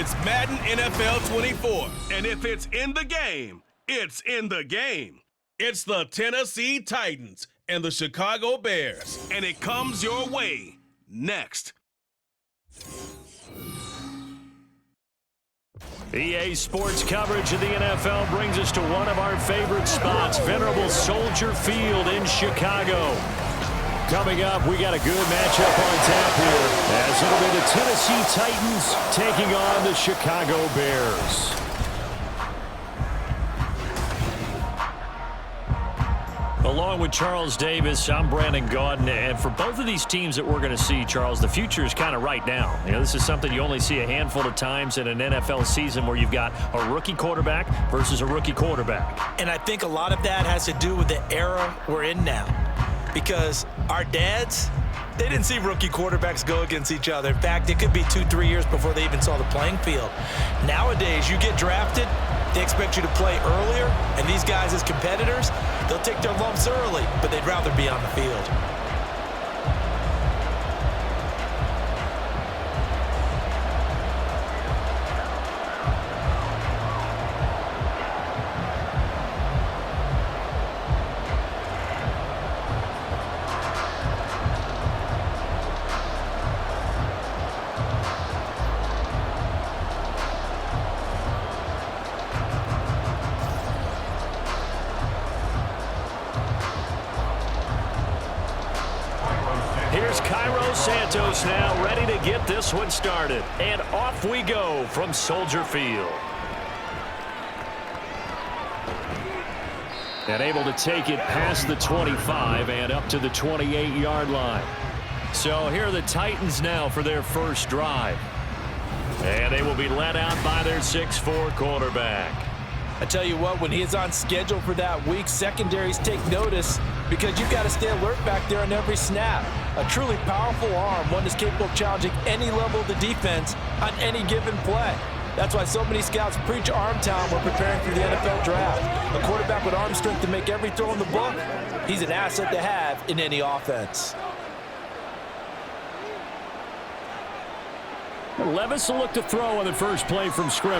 It's Madden NFL 24. And if it's in the game, it's in the game. It's the Tennessee Titans and the Chicago Bears. And it comes your way next. EA Sports coverage of the NFL brings us to one of our favorite spots, venerable Soldier Field in Chicago. Coming up, we got a good matchup on tap here, as it'll be the Tennessee Titans taking on the Chicago Bears. Along with Charles Davis, I'm Brandon Gaudin, and for both of these teams that we're going to see, Charles, the future is kind of right now. You know, this is something you only see a handful of times in an NFL season where you've got a rookie quarterback versus a rookie quarterback. And I think a lot of that has to do with the era we're in now, because our dads, they didn't see rookie quarterbacks go against each other. In fact, it could be 2-3 years before they even saw the playing field. Nowadays, you get drafted, they expect you to play earlier, and these guys as competitors, they'll take their lumps early, but they'd rather be on the field. Here's Cairo Santos now ready to get this one started. And off we go from Soldier Field. And able to take it past the 25 and up to the 28-yard line. So here are the Titans now for their first drive. And they will be led out by their 6'4" quarterback. I tell you what, when he is on schedule for that week, secondaries take notice because you've got to stay alert back there on every snap. A truly powerful arm, one that's capable of challenging any level of the defense on any given play. That's why so many scouts preach arm talent when preparing for the NFL draft. A quarterback with arm strength to make every throw in the book, he's an asset to have in any offense. Levis will look to throw on the first play from scrimmage.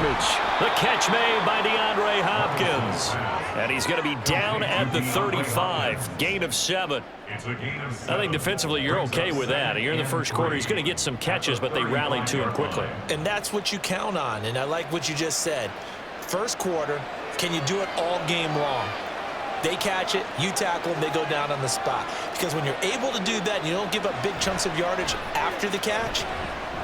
The catch made by DeAndre Hopkins. And he's going to be down at the 35. Gain of 7. I think defensively you're okay with that. You're in the first quarter. He's going to get some catches, but they rallied to him quickly. And that's what you count on, and I like what you just said. First quarter, can you do it all game long? They catch it, you tackle them, they go down on the spot. Because when you're able to do that and you don't give up big chunks of yardage after the catch,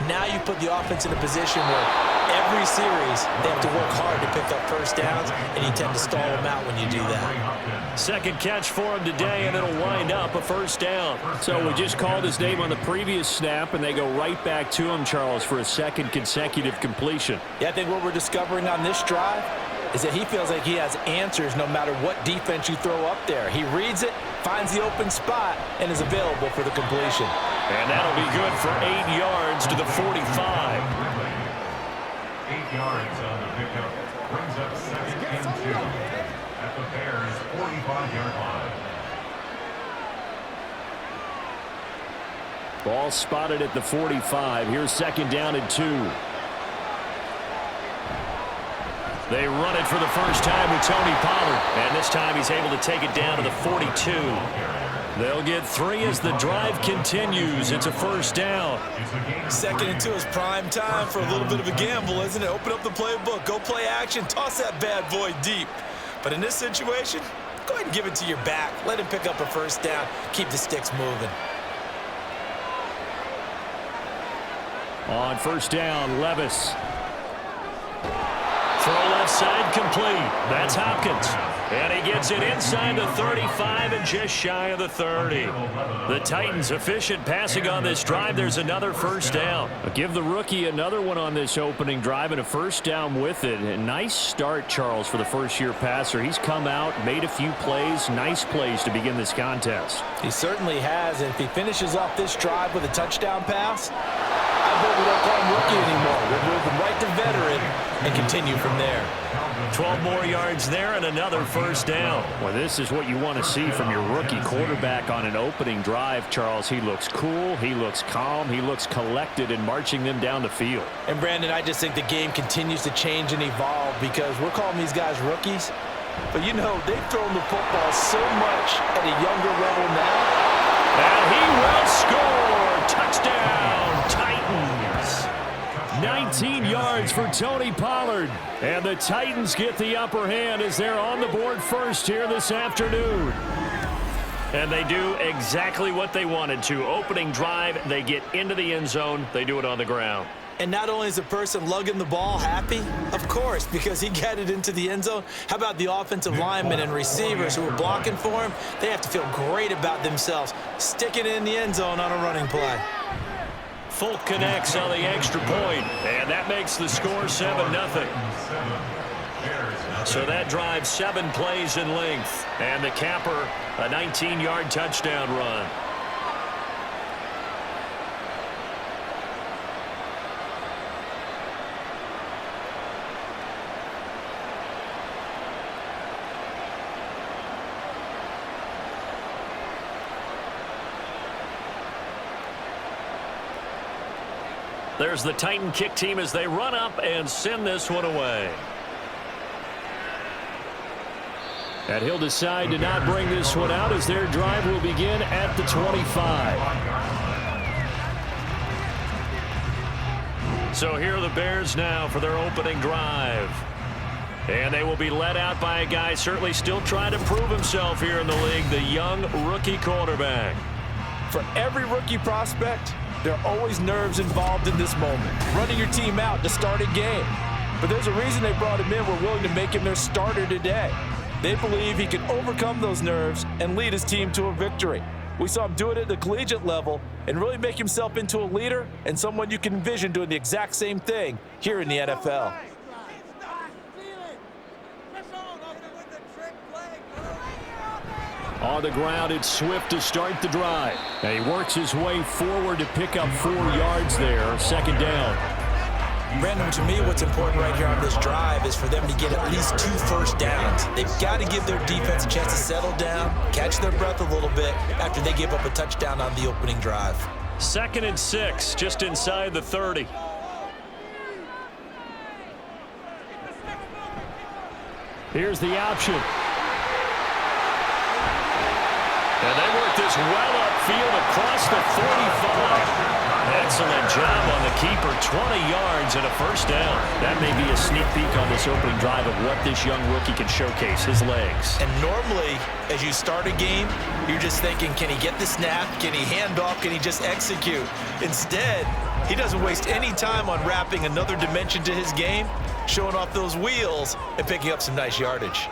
now you put the offense in a position where every series they have to work hard to pick up first downs, and you tend to stall them out when you do that. Second catch for him today, and it'll wind up a first down. So we just called his name on the previous snap, and they go right back to him, Charles, for a second consecutive completion. Yeah, I think what we're discovering on this drive is that he feels like he has answers no matter what defense you throw up there. He reads it, finds the open spot, and is available for the completion. And that'll be good for 8 yards to the 45. 8 yards on the pickup. Brings up 2nd and 2 at the Bears' 45-yard line. Ball spotted at the 45. Here's 2nd down and 2. They run it for the first time with Tony Pollard. And this time he's able to take it down to the 42. They'll get 3 as the drive continues. It's a first down. 2nd and 2 is prime time for a little bit of a gamble, isn't it? Open up the playbook, go play action, toss that bad boy deep. But in this situation, go ahead and give it to your back. Let him pick up a first down. Keep the sticks moving. On first down, Levis. Throw left side complete. That's Hopkins. And he gets it inside the 35 and just shy of the 30. The Titans efficient passing on this drive. There's another first down. Give the rookie another one on this opening drive and a first down with it. A nice start, Charles, for the first-year passer. He's come out, made a few plays, nice plays to begin this contest. He certainly has, and if he finishes off this drive with a touchdown pass, I vote we don't call him rookie anymore. We'll move him right to veteran and continue from there. 12 more yards there and another first down. Well, this is what you want to see from your rookie quarterback on an opening drive, Charles. He looks cool, he looks calm, he looks collected in marching them down the field. And, Brandon, I just think the game continues to change and evolve because we're calling these guys rookies. But, you know, they've thrown the football so much at a younger level now. And he will score. Touchdown, Titans. 19 yards for Tony Pollard. And the Titans get the upper hand as they're on the board first here this afternoon. And they do exactly what they wanted to. Opening drive, they get into the end zone. They do it on the ground. And not only is the person lugging the ball happy, of course, because he got it into the end zone. How about the offensive linemen and receivers who are blocking for him? They have to feel great about themselves, sticking it in the end zone on a running play. Folk connects on the extra point, and that makes the score 7-0. So that drives 7 plays in length, and the capper, a 19-yard touchdown run. There's the Titan kick team as they run up and send this one away. And he'll decide to not bring this one out as their drive will begin at the 25. So here are the Bears now for their opening drive. And they will be led out by a guy certainly still trying to prove himself here in the league, the young rookie quarterback. For every rookie prospect, there are always nerves involved in this moment. Running your team out to start a game. But there's a reason they brought him in. We're willing to make him their starter today. They believe he can overcome those nerves and lead his team to a victory. We saw him do it at the collegiate level and really make himself into a leader and someone you can envision doing the exact same thing here in the NFL. On the ground, it's Swift to start the drive. And he works his way forward to pick up 4 yards there, second down. Brandon, to me, what's important right here on this drive is for them to get at least 2 first downs. They've got to give their defense a chance to settle down, catch their breath a little bit after they give up a touchdown on the opening drive. 2nd and 6, just inside the 30. Here's the option. And they work this well upfield across the 45. Excellent job on the keeper, 20 yards and a first down. That may be a sneak peek on this opening drive of what this young rookie can showcase, his legs. And normally, as you start a game, you're just thinking, can he get the snap? Can he hand off? Can he just execute? Instead, he doesn't waste any time on wrapping another dimension to his game, showing off those wheels and picking up some nice yardage.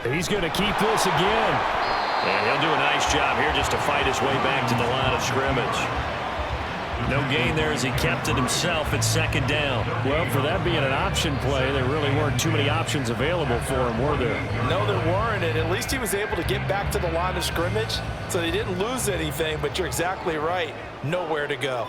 He's going to keep this again. And he'll do a nice job here just to fight his way back to the line of scrimmage. No gain there as he kept it himself at 2nd down. Well, for that being an option play, there really weren't too many options available for him, were there? No, there weren't, and at least he was able to get back to the line of scrimmage, so they didn't lose anything, but you're exactly right. Nowhere to go.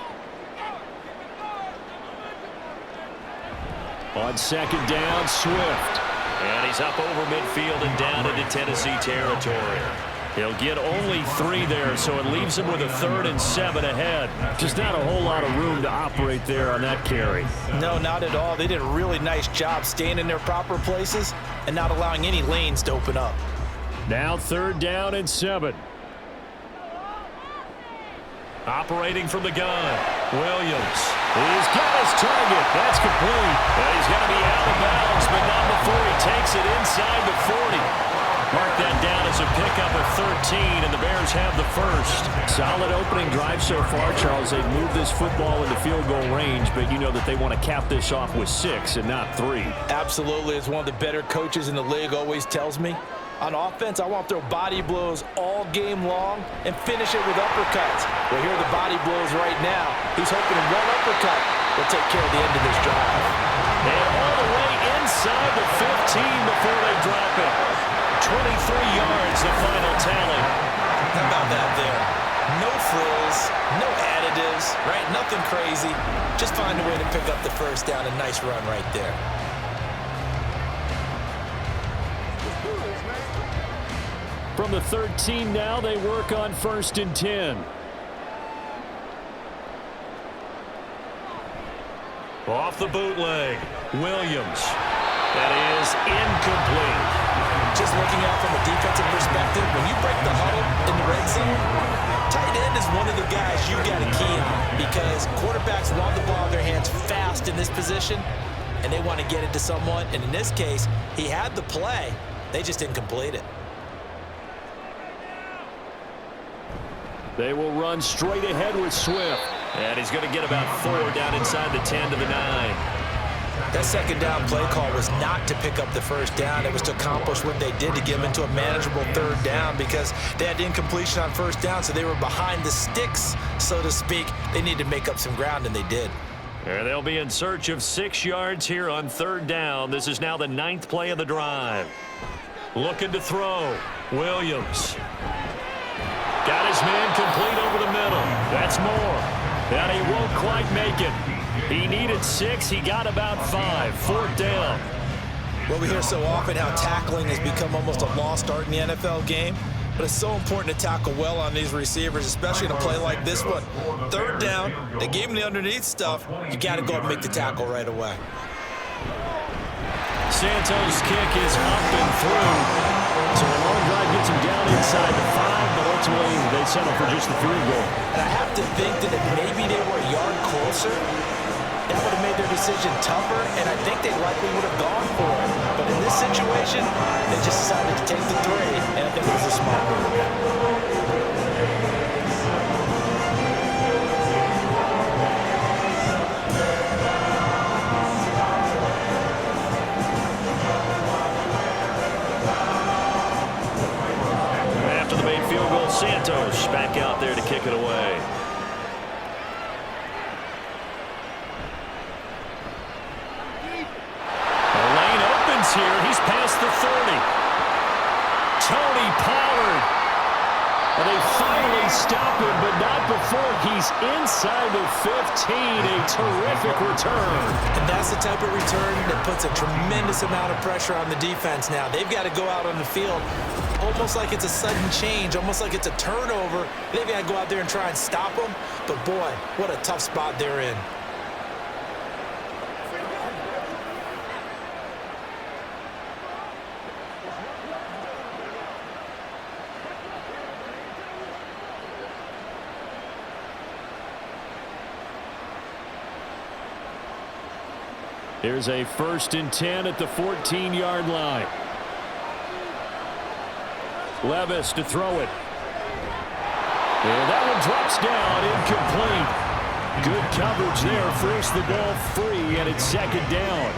On 2nd down, Swift. And he's up over midfield and down into Tennessee territory. He'll get only 3 there, so it leaves him with a 3rd and 7 ahead. Just not a whole lot of room to operate there on that carry. No, not at all. They did a really nice job staying in their proper places and not allowing any lanes to open up. Now 3rd down and 7. Operating from the gun, Williams. He's got his target. That's complete. And he's going to be out of bounds, but not before he takes it inside the 40. Mark that down as a pickup of 13, and the Bears have the first. Solid opening drive so far, Charles. They've moved this football into field goal range, but you know that they want to cap this off with 6 and not 3. Absolutely. As one of the better coaches in the league always tells me, on offense, I want to throw body blows all game long and finish it with uppercuts. Well, here are the body blows right now. He's hoping one uppercut will take care of the end of this drive. And all the way inside the 15 before they drop it. 23 yards, the final tally. How about that there? No frills, Nothing crazy. Just find a way to pick up the first down. A nice run right there. From the 13 now, they work on 1st and 10. Off the bootleg, Williams. That is incomplete. Just looking out from a defensive perspective, when you break the huddle in the red zone, tight end is one of the guys you got to key on because quarterbacks want the ball in their hands fast in this position, and they want to get it to someone. And in this case, he had the play. They just didn't complete it. They will run straight ahead with Swift. And he's going to get about 4 down inside the 10 to the 9. That second down play call was not to pick up the first down. It was to accomplish what they did to get them into a manageable third down because they had incompletion on first down, so they were behind the sticks, so to speak. They needed to make up some ground, and they did. And they'll be in search of 6 yards here on 3rd down. This is now the 9th play of the drive. Looking to throw. Williams. Got his man complete over the middle. That's more. And he won't quite make it. He needed 6. He got about 5. 4th down. Well, we hear so often how tackling has become almost a lost art in the NFL game. But it's so important to tackle well on these receivers, especially in a play like this one. 3rd down, they gave him the underneath stuff. You got to go and make the tackle right away. Santos' kick is up and through. So a long drive gets him down inside the 5, but ultimately they settle for just the field goal. And I have to think that if maybe they were a yard closer, that would have made their decision tougher, and I think they likely would have gone for it. But in this situation, they just decided to take the 3, and I think it was a smart move. Santos back out there to kick it away. The lane opens here. He's past the 30. Tony Pollard. And they finally stop him, but not before he's inside the 15. A terrific return. And that's the type of return that puts a tremendous amount of pressure on the defense now. They've got to go out on the field almost like it's a sudden change, almost like it's a turnover. They've got to go out there and try and stop them. But, boy, what a tough spot they're in. Here's a 1st and 10 at the 14-yard line. Levis to throw it. And that one drops down, incomplete. Good coverage there, forced the ball free, and it's 2nd down.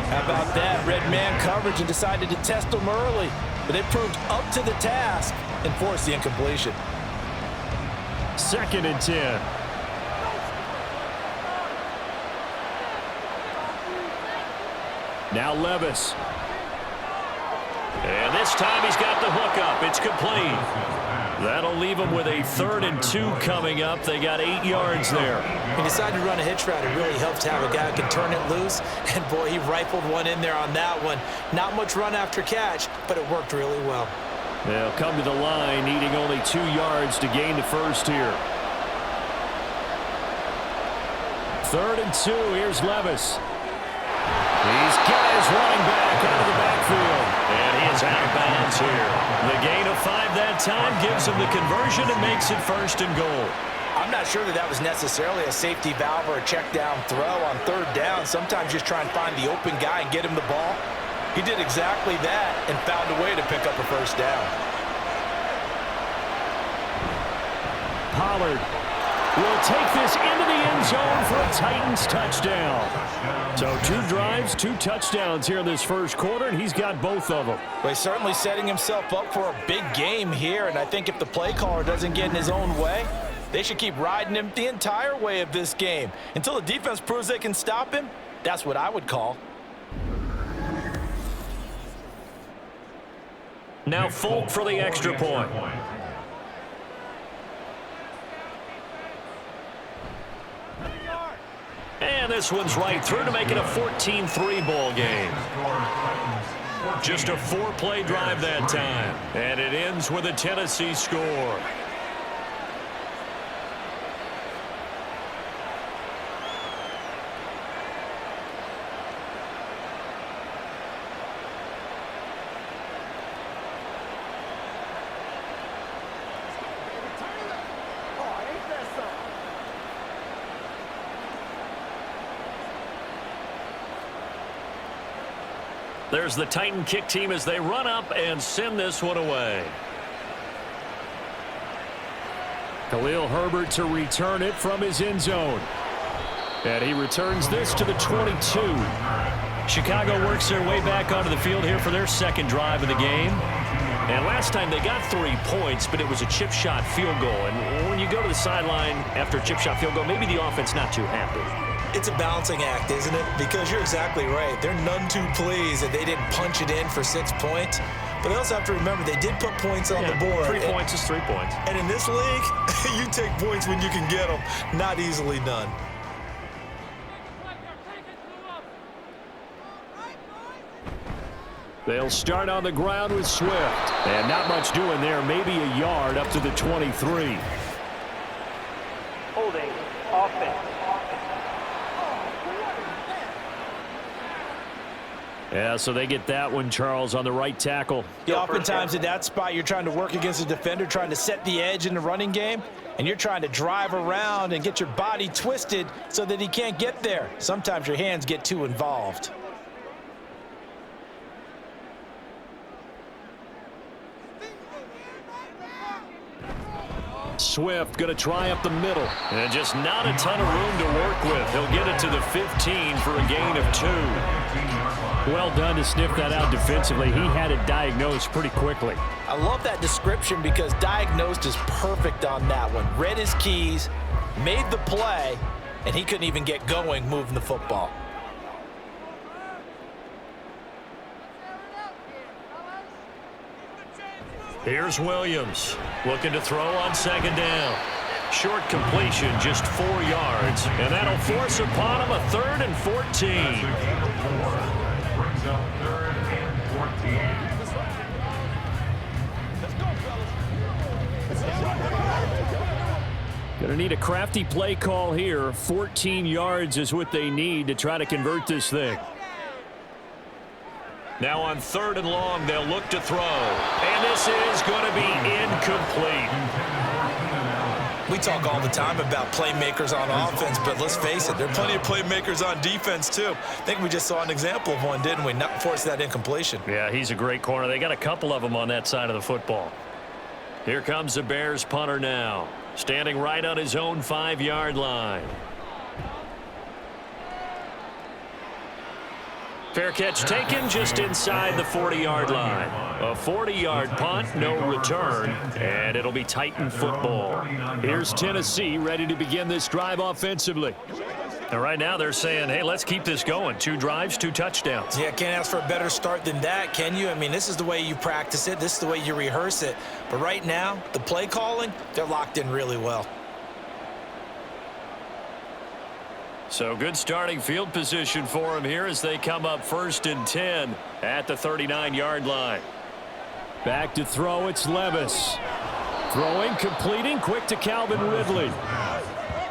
How about that? Red man coverage and decided to test them early. But they proved up to the task and forced the incompletion. 2nd and 10. Now Levis. And this time he's got the hook up. It's complete. That'll leave him with a 3rd and 2 coming up. They got 8 yards there. He decided to run a hitch route. It really helps to have a guy who can turn it loose. And, boy, he rifled one in there on that one. Not much run after catch, but it worked really well. They'll come to the line, needing only 2 yards to gain the first here. 3rd and 2. Here's Levis. He's got his running back out of the backfield. And he is out of bounds here. The gain of 5 that time gives him the conversion and makes it 1st and goal. I'm not sure that was necessarily a safety valve or a check down throw on 3rd down. Sometimes just try and find the open guy and get him the ball. He did exactly that and found a way to pick up a 1st down. Pollard will take this into the end zone for a Titans touchdown. So 2 drives, 2 touchdowns here in this first quarter, and he's got both of them. Well, he's certainly setting himself up for a big game here, and I think if the play caller doesn't get in his own way, they should keep riding him the entire way of this game. Until the defense proves they can stop him, that's what I would call. Now Folk for the extra point. And this one's right through to make it a 14-3 ball game. Just a 4-play drive that time. And it ends with a Tennessee score. There's the Titan kick team as they run up and send this one away. Khalil Herbert to return it from his end zone. And he returns this to the 22. Chicago works their way back onto the field here for their second drive of the game. And last time they got 3 points, but it was a chip shot field goal. And when you go to the sideline after a chip shot field goal, maybe the offense not too happy. It's a balancing act, isn't it? Because you're exactly right. They're none too pleased that they didn't punch it in for 6 points. But they also have to remember they did put points on the board. 3 points is 3 points. And in this league, you take points when you can get them, not easily done. They'll start on the ground with Swift. And not much doing there, maybe a yard up to the 23. Holding offense. Yeah, so they get that one, Charles, on the right tackle. Yeah, oftentimes in that spot, you're trying to work against a defender, trying to set the edge in the running game, and you're trying to drive around and get your body twisted so that he can't get there. Sometimes your hands get too involved. Swift going to try up the middle. And just not a ton of room to work with. He'll get it to the 15 for a gain of 2. Well done to sniff that out defensively. He had it diagnosed pretty quickly. I love that description because diagnosed is perfect on that one. Read his keys, made the play, and he couldn't even get going moving the football. Here's Williams looking to throw on second down. Short completion, just 4 yards, and that'll force upon him a 3rd and 14. Brings up 3rd and 14. Going to need a crafty play call here. 14 yards is what they need to try to convert this thing. Now on 3rd and long, they'll look to throw. And this is going to be incomplete. We talk all the time about playmakers on offense, but let's face it, there are plenty of playmakers on defense, too. I think we just saw an example of one, didn't we? Not force that incompletion. Yeah, he's a great corner. They got a couple of them on that side of the football. Here comes the Bears punter now, standing right on his own 5-yard line. Fair catch taken just inside the 40-yard line. A 40-yard punt, no return, and it'll be Titan football. Here's Tennessee ready to begin this drive offensively. And right now they're saying, hey, let's keep this going. 2 drives, 2 touchdowns. Yeah, can't ask for a better start than that, can you? I mean, this is the way you practice it. This is the way you rehearse it. But right now, the play calling, they're locked in really well. So good starting field position for him here as they come up 1st and 10 at the 39-yard line. Back to throw, it's Levis. Throwing, completing, quick to Calvin Ridley.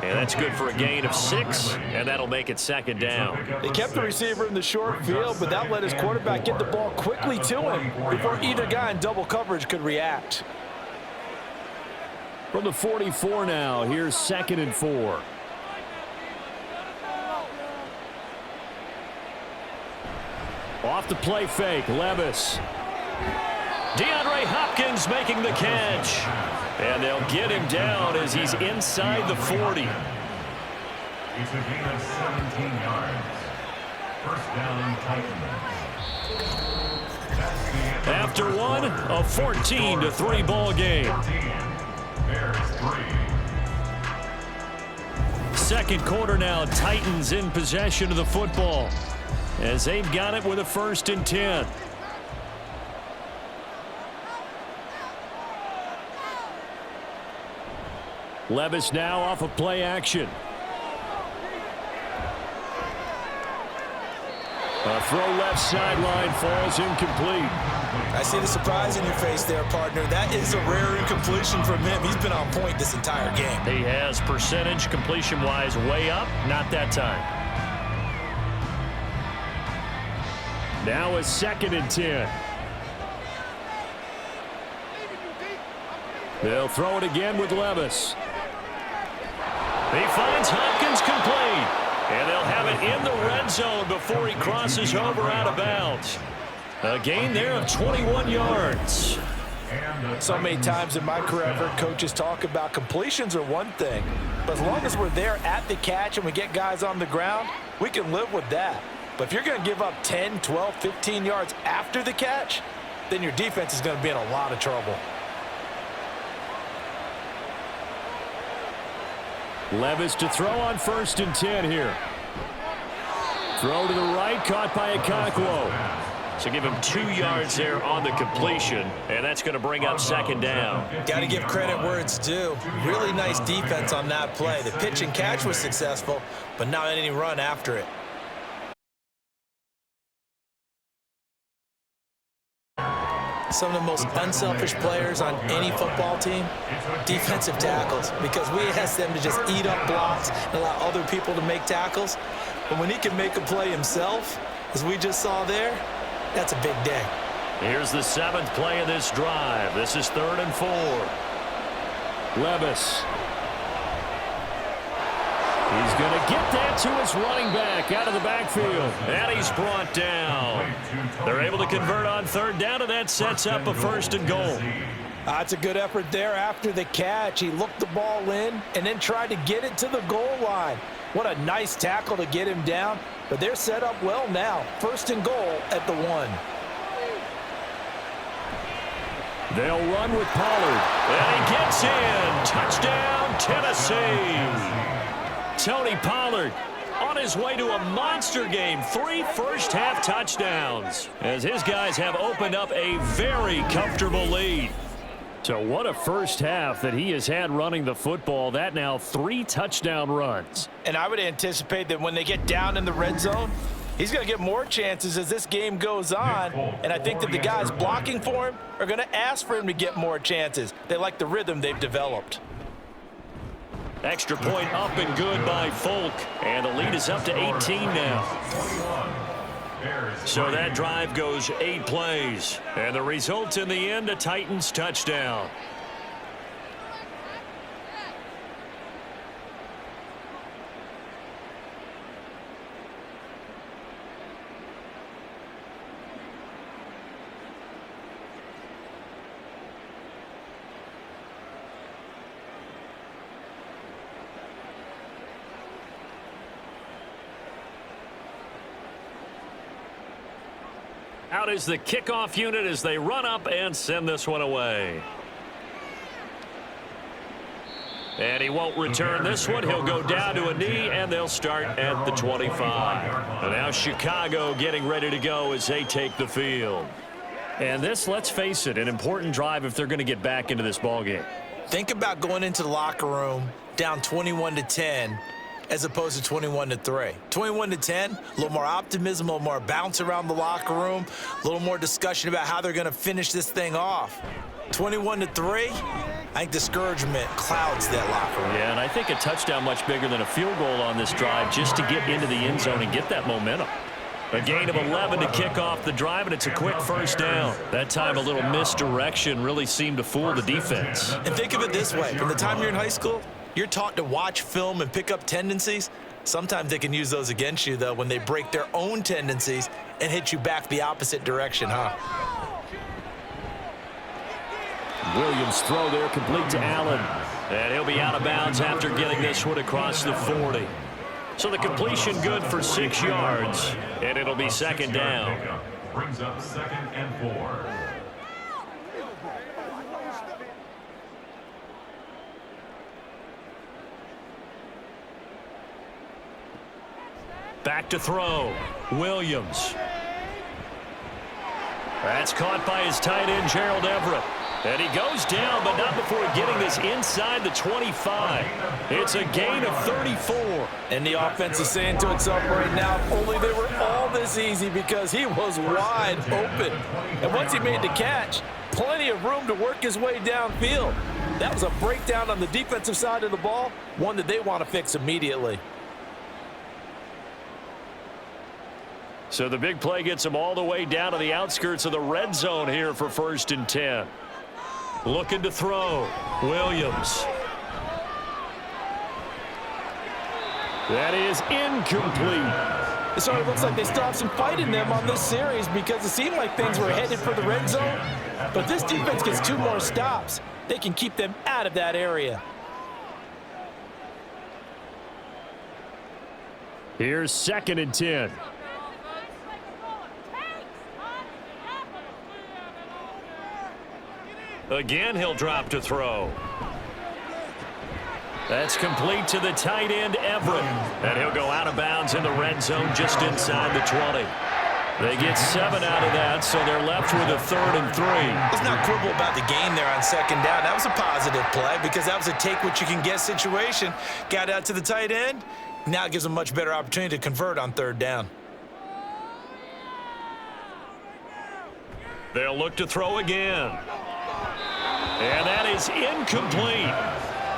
And that's good for a gain of 6, and that'll make it 2nd down. They kept the receiver in the short field, but that let his quarterback get the ball quickly to him before either guy in double coverage could react. From the 44 now, here's 2nd and 4. Off the play fake, Levis. DeAndre Hopkins making the catch. And they'll get him down as he's inside the 40. It's a gain of 17 yards. 1st down, Titans. After one, a 14-3 ball game. 14. Bears 3. Second quarter now, Titans in possession of the football as they've got it with a 1st and 10. Levis now off of play action. A throw left sideline falls incomplete. I see the surprise in your face there, partner. That is a rare incompletion from him. He's been on point this entire game. He has percentage completion-wise way up. Not that time. Now a 2nd and 10. They'll throw it again with Levis. He finds Hopkins complete. And they'll have it in the red zone before he crosses over out of bounds. A gain there of 21 yards. So many times in my career, I've heard coaches talk about completions are one thing. But as long as we're there at the catch and we get guys on the ground, we can live with that. But if you're going to give up 10, 12, 15 yards after the catch, then your defense is going to be in a lot of trouble. Levis to throw on 1st and 10 here. Throw to the right, caught by Okonkwo. So give him 2 yards there on the completion, and that's going to bring up 2nd down. Got to give credit where it's due. Really nice defense on that play. The pitch and catch was successful, but not any run after it. Some of the most unselfish players on any football team, defensive tackles, because we ask them to just eat up blocks and allow other people to make tackles. But when he can make a play himself, as we just saw there, that's a big day. Here's the 7th play of this drive. This is 3rd and 4. Levis. He's going to get that to his running back out of the backfield. And he's brought down. They're able to convert on 3rd down, and that sets up a 1st and goal. That's a good effort there after the catch. He looked the ball in and then tried to get it to the goal line. What a nice tackle to get him down. But they're set up well now. 1st and goal at the 1. They'll run with Pollard. And he gets in. Touchdown, Tennessee. Tony Pollard on his way to a monster game. 3 first-half touchdowns as his guys have opened up a very comfortable lead. So what a first half that he has had running the football. That now 3 touchdown runs. And I would anticipate that when they get down in the red zone, he's going to get more chances as this game goes on. And I think that the guys blocking for him are going to ask for him to get more chances. They like the rhythm they've developed. Extra point up and good by Folk. And the lead is up to 18 now. So that drive goes 8 plays. And the result in the end, a Titans touchdown. Out is the kickoff unit as they run up and send this one away. And he won't return this one. He'll go down to a knee, and they'll start at the 25. And now Chicago getting ready to go as they take the field. And this, let's face it, an important drive if they're going to get back into this ballgame. Think about going into the locker room down 21-10 as opposed to 21-3. 21-10, a little more optimism, a little more bounce around the locker room, a little more discussion about how they're going to finish this thing off. 21-3, I think discouragement clouds that locker room. Yeah, and I think a touchdown much bigger than a field goal on this drive just to get into the end zone and get that momentum. A gain of 11 to kick off the drive, and it's a quick first down. That time a little misdirection really seemed to fool the defense. And think of it this way. From the time you're in high school, you're taught to watch film and pick up tendencies. Sometimes they can use those against you, though, when they break their own tendencies and hit you back the opposite direction, huh? Williams throw there complete to Allen. And he'll be out of bounds after getting this one across the 40. So the completion good for 6 yards, and it'll be second down. Brings up 2nd and 4. Back to throw. Williams. That's caught by his tight end, Gerald Everett. And he goes down, but not before getting this inside the 25. It's a gain of 34. And the offense is saying to itself right now, if only they were all call this easy because he was wide open. And once he made the catch, plenty of room to work his way downfield. That was a breakdown on the defensive side of the ball, one that they want to fix immediately. So the big play gets him all the way down to the outskirts of the red zone here for 1st and 10. Looking to throw. Williams. That is incomplete. So it looks like they still have some fight in them on this series because it seemed like things were headed for the red zone. But this defense gets 2 more stops. They can keep them out of that area. Here's 2nd and 10. Again, he'll drop to throw. That's complete to the tight end, Everett. And he'll go out of bounds in the red zone just inside the 20. They get 7 out of that, so they're left with a 3rd and 3. Let's not quibble about the game there on 2nd down. That was a positive play because that was a take-what-you-can-get situation. Got out to the tight end. Now it gives them a much better opportunity to convert on 3rd down. They'll look to throw again. And that is incomplete.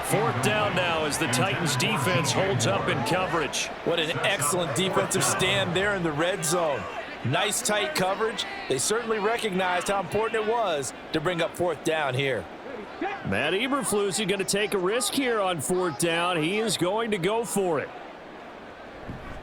4th down now as the Titans defense holds up in coverage. What an excellent defensive stand there in the red zone. Nice tight coverage. They certainly recognized how important it was to bring up 4th down here. Matt Eberflus is going to take a risk here on 4th down. He is going to go for it.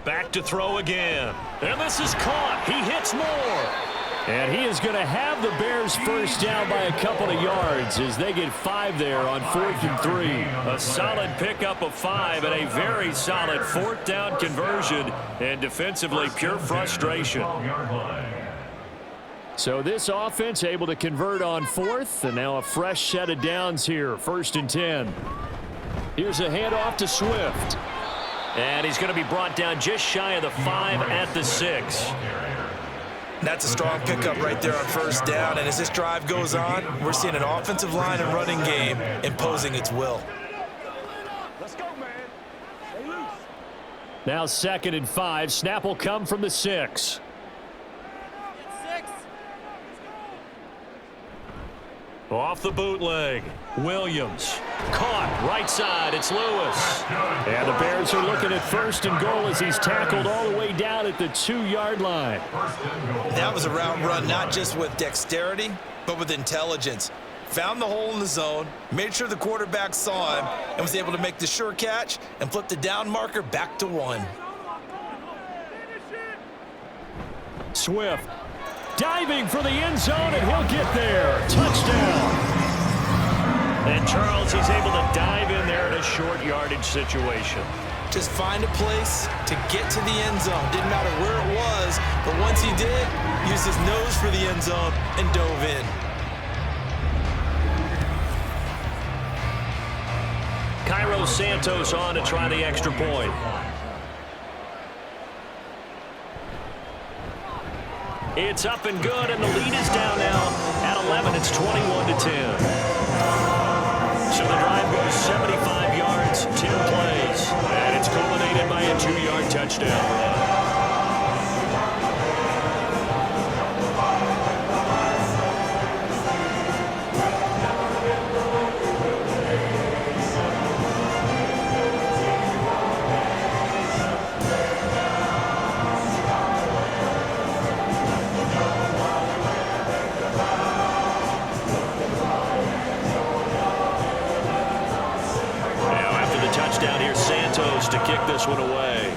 Back to throw again. And this is caught. He hits more. And he is going to have the Bears 1st down by a couple of yards as they get 5 there on 4th and 3. A solid pickup of 5 and a very solid 4th down conversion. And defensively, pure frustration. So this offense able to convert on 4th, and now a fresh set of downs here, 1st and 10. Here's a handoff to Swift. And he's going to be brought down just shy of the 5 at the 6. That's a strong pickup right there on 1st down. And as this drive goes on, we're seeing an offensive line and running game imposing its will. Let's go, man. Now 2nd and 5. Snap will come from the 6. Off the bootleg. Williams. Caught. Right side. It's Lewis. And the Bears are looking at 1st and goal as he's tackled all the way down at the 2-yard line. That was a route run not just with dexterity, but with intelligence. Found the hole in the zone, made sure the quarterback saw him, and was able to make the sure catch and flip the down marker back to 1. Swift. Diving for the end zone, and he'll get there. Touchdown. And Charles, he's able to dive in there in a short yardage situation. Just find a place to get to the end zone. Didn't matter where it was, but once he did, used his nose for the end zone and dove in. Cairo Santos on to try the extra point. It's up and good, and the lead is down now at 11. It's 21-10. So the drive goes 75 yards, 10 plays, and it's culminated by a 2-yard touchdown. Down here, Santos to kick this one away.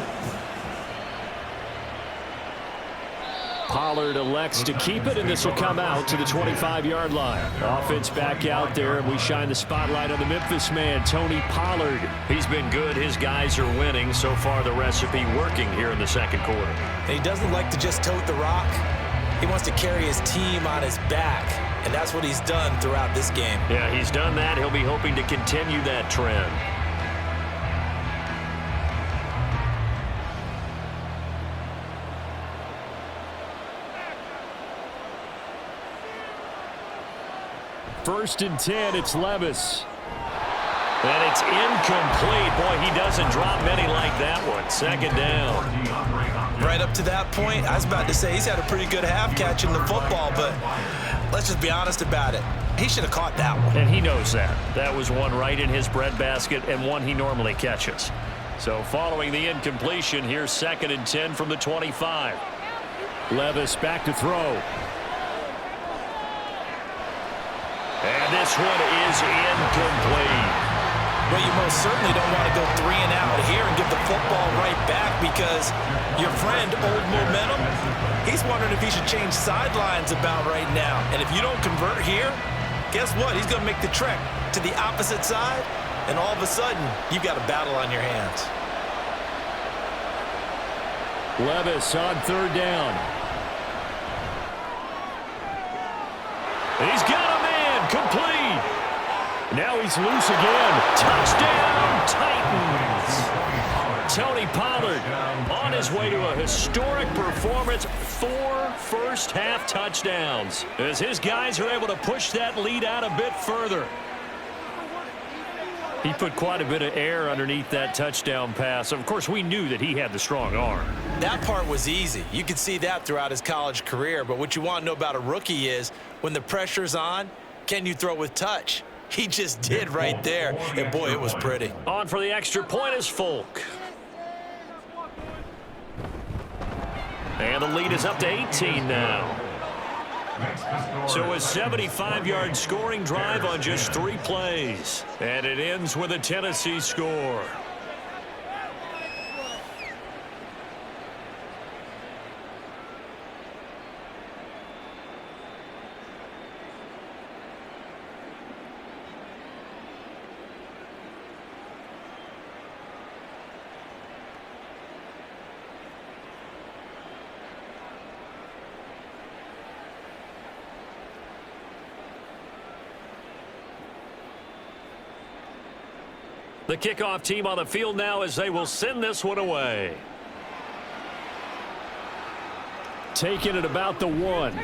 Pollard elects to keep it, and this will come out to the 25-yard line. Offense back out there, and we shine the spotlight on the Memphis man, Tony Pollard. He's been good. His guys are winning. So far, the recipe working here in the 2nd quarter. And he doesn't like to just tote the rock. He wants to carry his team on his back, and that's what he's done throughout this game. Yeah, he's done that. He'll be hoping to continue that trend. First and 10, it's Levis. And it's incomplete. Boy, he doesn't drop many like that one. 2nd down. Right up to that point, I was about to say he's had a pretty good half catching the football, but let's just be honest about it. He should have caught that one. And he knows that. That was one right in his breadbasket and one he normally catches. So following the incompletion, here's 2nd and 10 from the 25. Levis back to throw. And this one is incomplete. Well, you most certainly don't want to go 3 and out here and give the football right back, because your friend, Old Momentum, he's wondering if he should change sidelines about right now. And if you don't convert here, guess what? He's going to make the trek to the opposite side, and all of a sudden, you've got a battle on your hands. Levis on 3rd down. He's got a man, complete. Now he's loose again. Touchdown, Titans. Tony Pollard on his way to a historic performance. 4 first-half touchdowns as his guys are able to push that lead out a bit further. He put quite a bit of air underneath that touchdown pass. Of course, we knew that he had the strong arm. That part was easy. You could see that throughout his college career. But what you want to know about a rookie is when the pressure's on, can you throw with touch? He just did right there. And, boy, it was pretty. On for the extra point is Folk. And the lead is up to 18 now. So a 75-yard scoring drive on just 3 plays. And it ends with a Tennessee score. The kickoff team on the field now as they will send this one away. Taking it about the 1.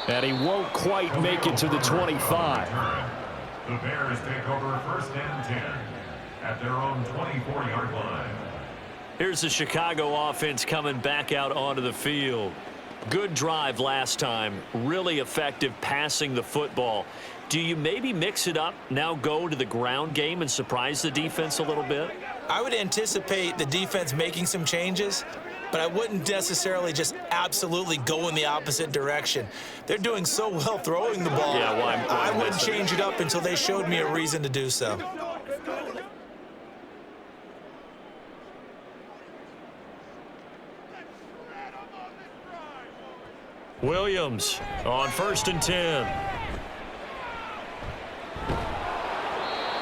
And he won't quite make it to the 25. The Bears take over 1st and 10 at their own 24-yard line. Here's the Chicago offense coming back out onto the field. Good drive last time. Really effective passing the football. Do you maybe mix it up, now go to the ground game and surprise the defense a little bit? I would anticipate the defense making some changes, but I wouldn't necessarily just absolutely go in the opposite direction. They're doing so well throwing the ball. Yeah, why I wouldn't change it up until they showed me a reason to do so. Williams on 1st and 10.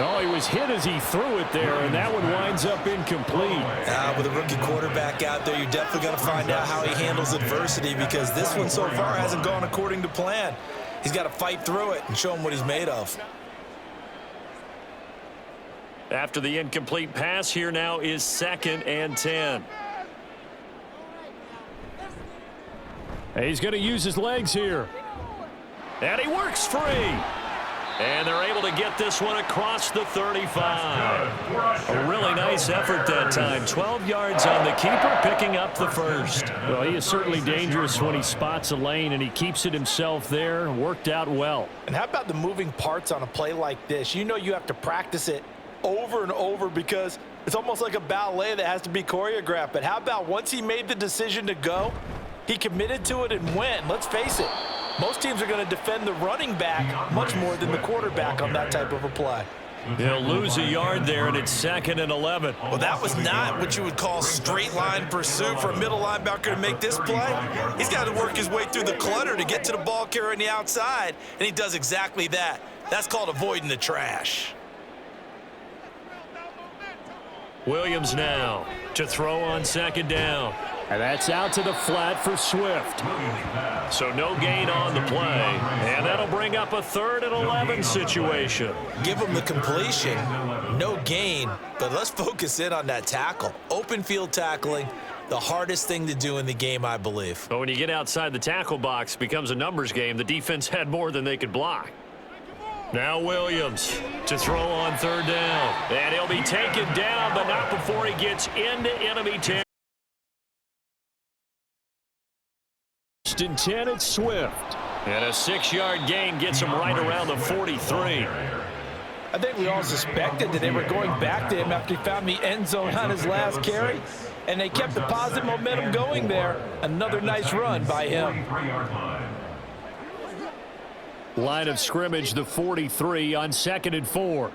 Oh, he was hit as he threw it there, and that one winds up incomplete. With a rookie quarterback out there, you're definitely going to find out how he handles adversity, because this one so far hasn't gone according to plan. He's got to fight through it and show him what he's made of. After the incomplete pass, here now is 2nd and 10. He's going to use his legs here. And he works free. And they're able to get this one across the 35. A really nice effort that time. 12 yards on the keeper, picking up the first. Well, he is certainly dangerous when he spots a lane, and he keeps it himself there. Worked out well. And how about the moving parts on a play like this? You know you have to practice it over and over, because it's almost like a ballet that has to be choreographed. But how about once he made the decision to go, he committed to it and went. Let's face it, most teams are going to defend the running back much more than the quarterback on that type of a play. He'll lose a yard there, and it's 2nd and 11. Well, that was not what you would call straight line pursuit for a middle linebacker to make this play. He's got to work his way through the clutter to get to the ball carrier on the outside, and he does exactly that. That's called avoiding the trash. Williams now to throw on 2nd down. And that's out to the flat for Swift. So no gain on the play. And that'll bring up a 3rd and 11 situation. Give him the completion. No gain, but let's focus in on that tackle. Open field tackling, the hardest thing to do in the game, I believe. But when you get outside the tackle box, it becomes a numbers game. The defense had more than they could block. Now Williams to throw on third down. And he'll be taken down, but not before he gets into enemy territory. 1st and 10, it's Swift. And a 6-yard gain gets him right around the 43. I think we all suspected that they were going back to him after he found the end zone on his last carry, and they kept the positive momentum going there. Another nice run by him. Line of scrimmage, the 43 on 2nd and 4.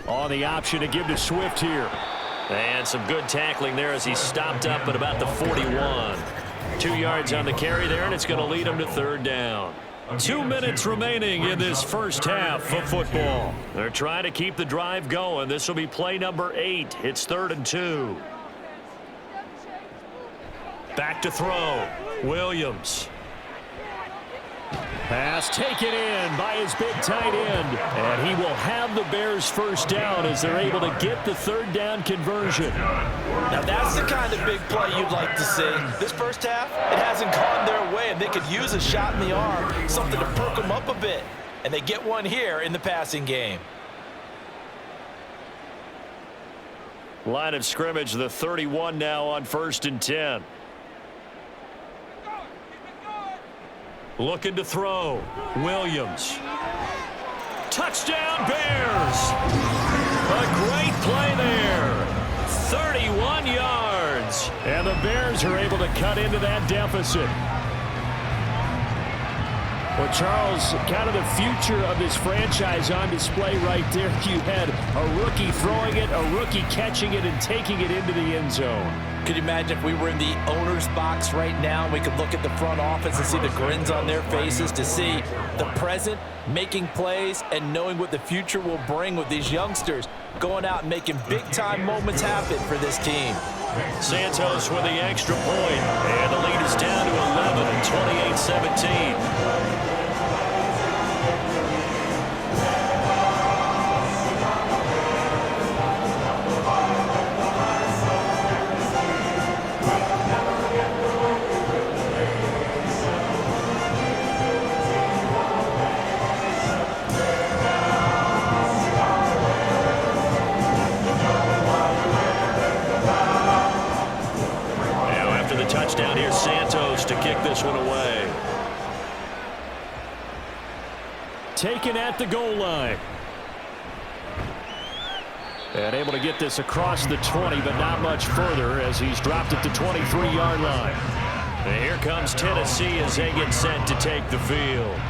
On the option to give to Swift here. And some good tackling there as he stopped up at about the 41. 2 yards on the carry there, and it's going to lead him to third down. 2 minutes remaining in this first half of football. They're trying to keep the drive going. This will be play number 8. It's 3rd and 2. Back to throw. Williams. Pass taken in by his big tight end. And he will have the Bears first down as they're able to get the third down conversion. Now that's the kind of big play you'd like to see. This first half, it hasn't gone their way, and they could use a shot in the arm, something to perk them up a bit. And they get one here in the passing game. Line of scrimmage, the 31 now on 1st and 10. Looking to throw. Williams. Touchdown Bears. A great play there. 31 yards. And the Bears are able to cut into that deficit. Well, Charles, kind of the future of this franchise on display right there. You had a rookie throwing it, a rookie catching it, and taking it into the end zone. Could you imagine if we were in the owner's box right now and we could look at the front office and see the grins on their faces, to see the present making plays and knowing what the future will bring with these youngsters going out and making big-time moments happen for this team. Santos with the extra point, and the lead is down to 11 at 28-17. Touchdown here, Santos to kick this one away. Taken at the goal line. And able to get this across the 20, but not much further as he's dropped at the 23-yard line. And here comes Tennessee as they get set to take the field.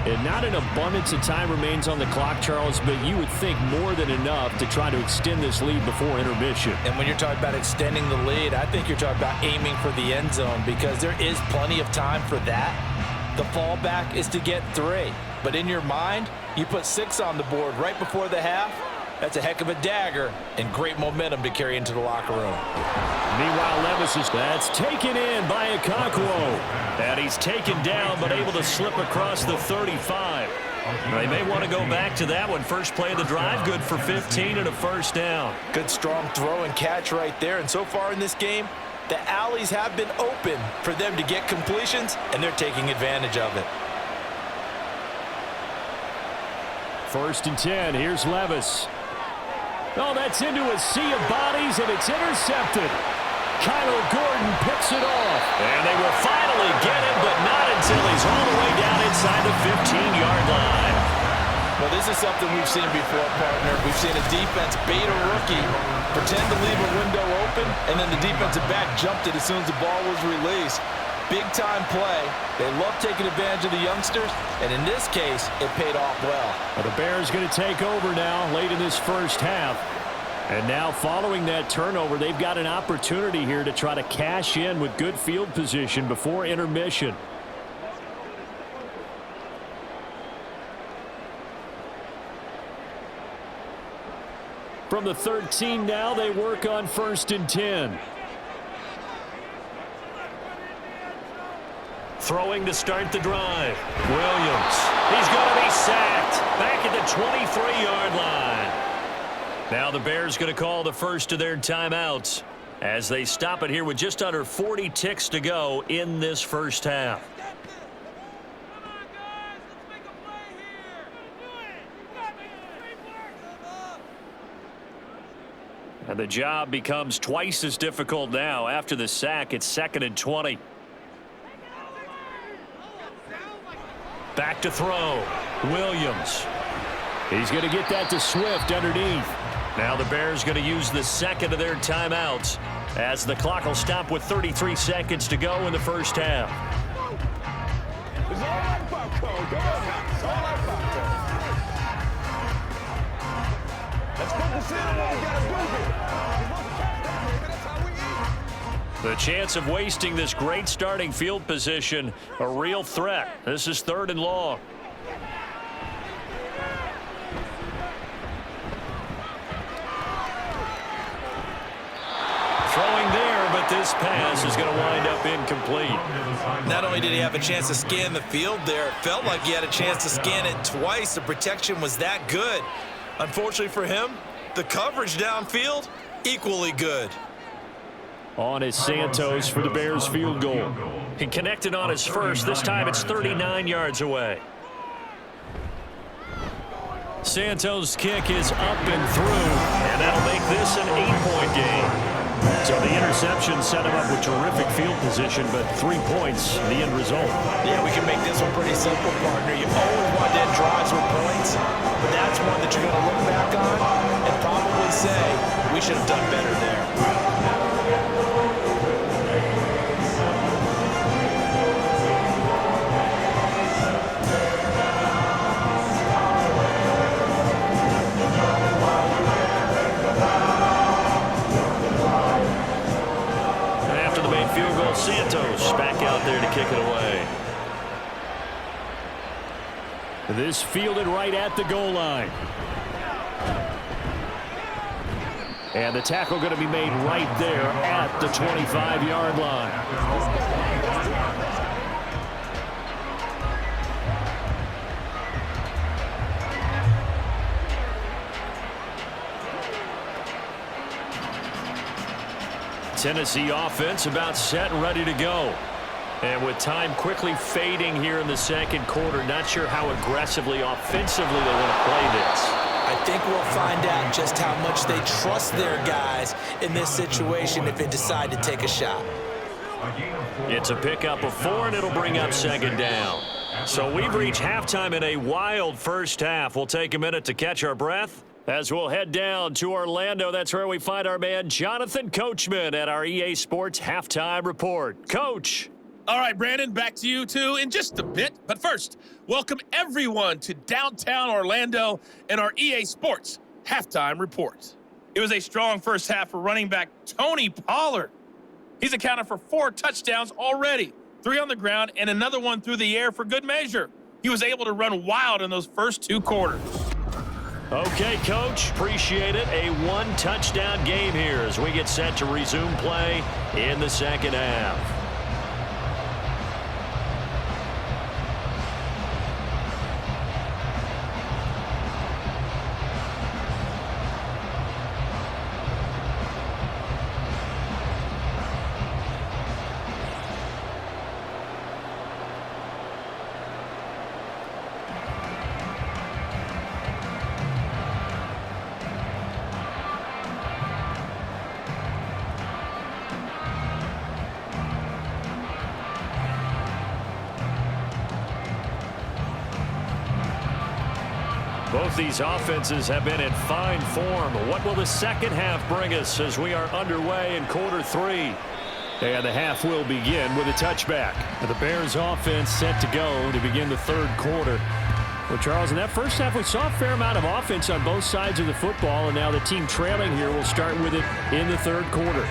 And not an abundance of time remains on the clock, Charles, but you would think more than enough to try to extend this lead before intermission. And when you're talking about extending the lead, I think you're talking about aiming for the end zone, because there is plenty of time for that. The fallback is to get 3. But in your mind, you put 6 on the board right before the half. That's a heck of a dagger and great momentum to carry into the locker room. Meanwhile, Levis is that's taken in by Okonkwo. And he's taken down, but able to slip across the 35. They may want to go back to that one. First play of the drive, good for 15 and a first down. Good strong throw and catch right there. And so far in this game, the alleys have been open for them to get completions, and they're taking advantage of it. 1st and 10. Here's Levis. Oh, that's into a sea of bodies, and it's intercepted. Kyler Gordon picks it off. And they will finally get him, but not until he's all the way down inside the 15-yard line. Well, this is something we've seen before, partner. We've seen a defense bait a rookie, pretend to leave a window open, and then the defensive back jumped it as soon as the ball was released. Big-time play. They love taking advantage of the youngsters, and in this case, it paid off well. Well, the Bears going to take over now late in this first half. And now following that turnover, they've got an opportunity here to try to cash in with good field position before intermission. From the 13 now, they work on 1st and 10. Throwing to start the drive. Williams. He's going to be sacked. Back at the 23-yard line. Now the Bears going to call the first of their timeouts. as they stop it here with just under 40 ticks to go in this first half. And the job becomes twice as difficult now. After the sack, it's 2nd and 20. Back to throw. Williams. He's going to get that to Swift underneath. Now the Bears going to use the second of their timeouts as the clock will stop with 33 seconds to go in the first half. It's all right, popcorn. Come on. It's all right, popcorn. Let's focus in on what we got to do here. That's how we eat. The chance of wasting this great starting field position, a real threat. This is 3rd and long. Throwing there, but this pass is going to wind up incomplete. Not only did he have a chance to scan the field there, it felt like he had a chance to scan it twice. The protection was that good. Unfortunately for him, the coverage downfield, equally good. On is Santos for the Bears field goal. He connected on his first. This time it's 39 yards away. Santos' kick is up and through, and that'll make this an 8-point game. So the interception set him up with terrific field position, but 3 points, the end result. Yeah, we can make this one pretty simple, partner. You always want to end drives with points, but that's one that you're going to look back on and probably say, we should have done better there. Field goal, Santos back out there to kick it away. This fielded right at the goal line. And the tackle going to be made right there at the 25-yard line. Tennessee offense about set and ready to go. And with time quickly fading here in the second quarter, not sure how aggressively, offensively they want to play this. I think we'll find out just how much they trust their guys in this situation if they decide to take a shot. It's a pickup of 4, and it'll bring up 2nd down. So we've reached halftime in a wild first half. We'll take a minute to catch our breath as we'll head down to Orlando. That's where we find our man Jonathan Coachman at our EA Sports Halftime Report. Coach. All right, Brandon, back to you two in just a bit. But first, welcome everyone to downtown Orlando and our EA Sports Halftime Report. It was a strong first half for running back Tony Pollard. He's accounted for 4 touchdowns already, 3 on the ground and another one through the air for good measure. He was able to run wild in those first 2 quarters. Okay, Coach, appreciate it. A 1-touchdown game here as we get set to resume play in the second half. Both these offenses have been in fine form. What will the second half bring us as we are underway in quarter 3? And the half will begin with a touchback. The Bears offense set to go to begin the third quarter. Well, Charles, in that first half, we saw a fair amount of offense on both sides of the football, and now the team trailing here will start with it in the third quarter.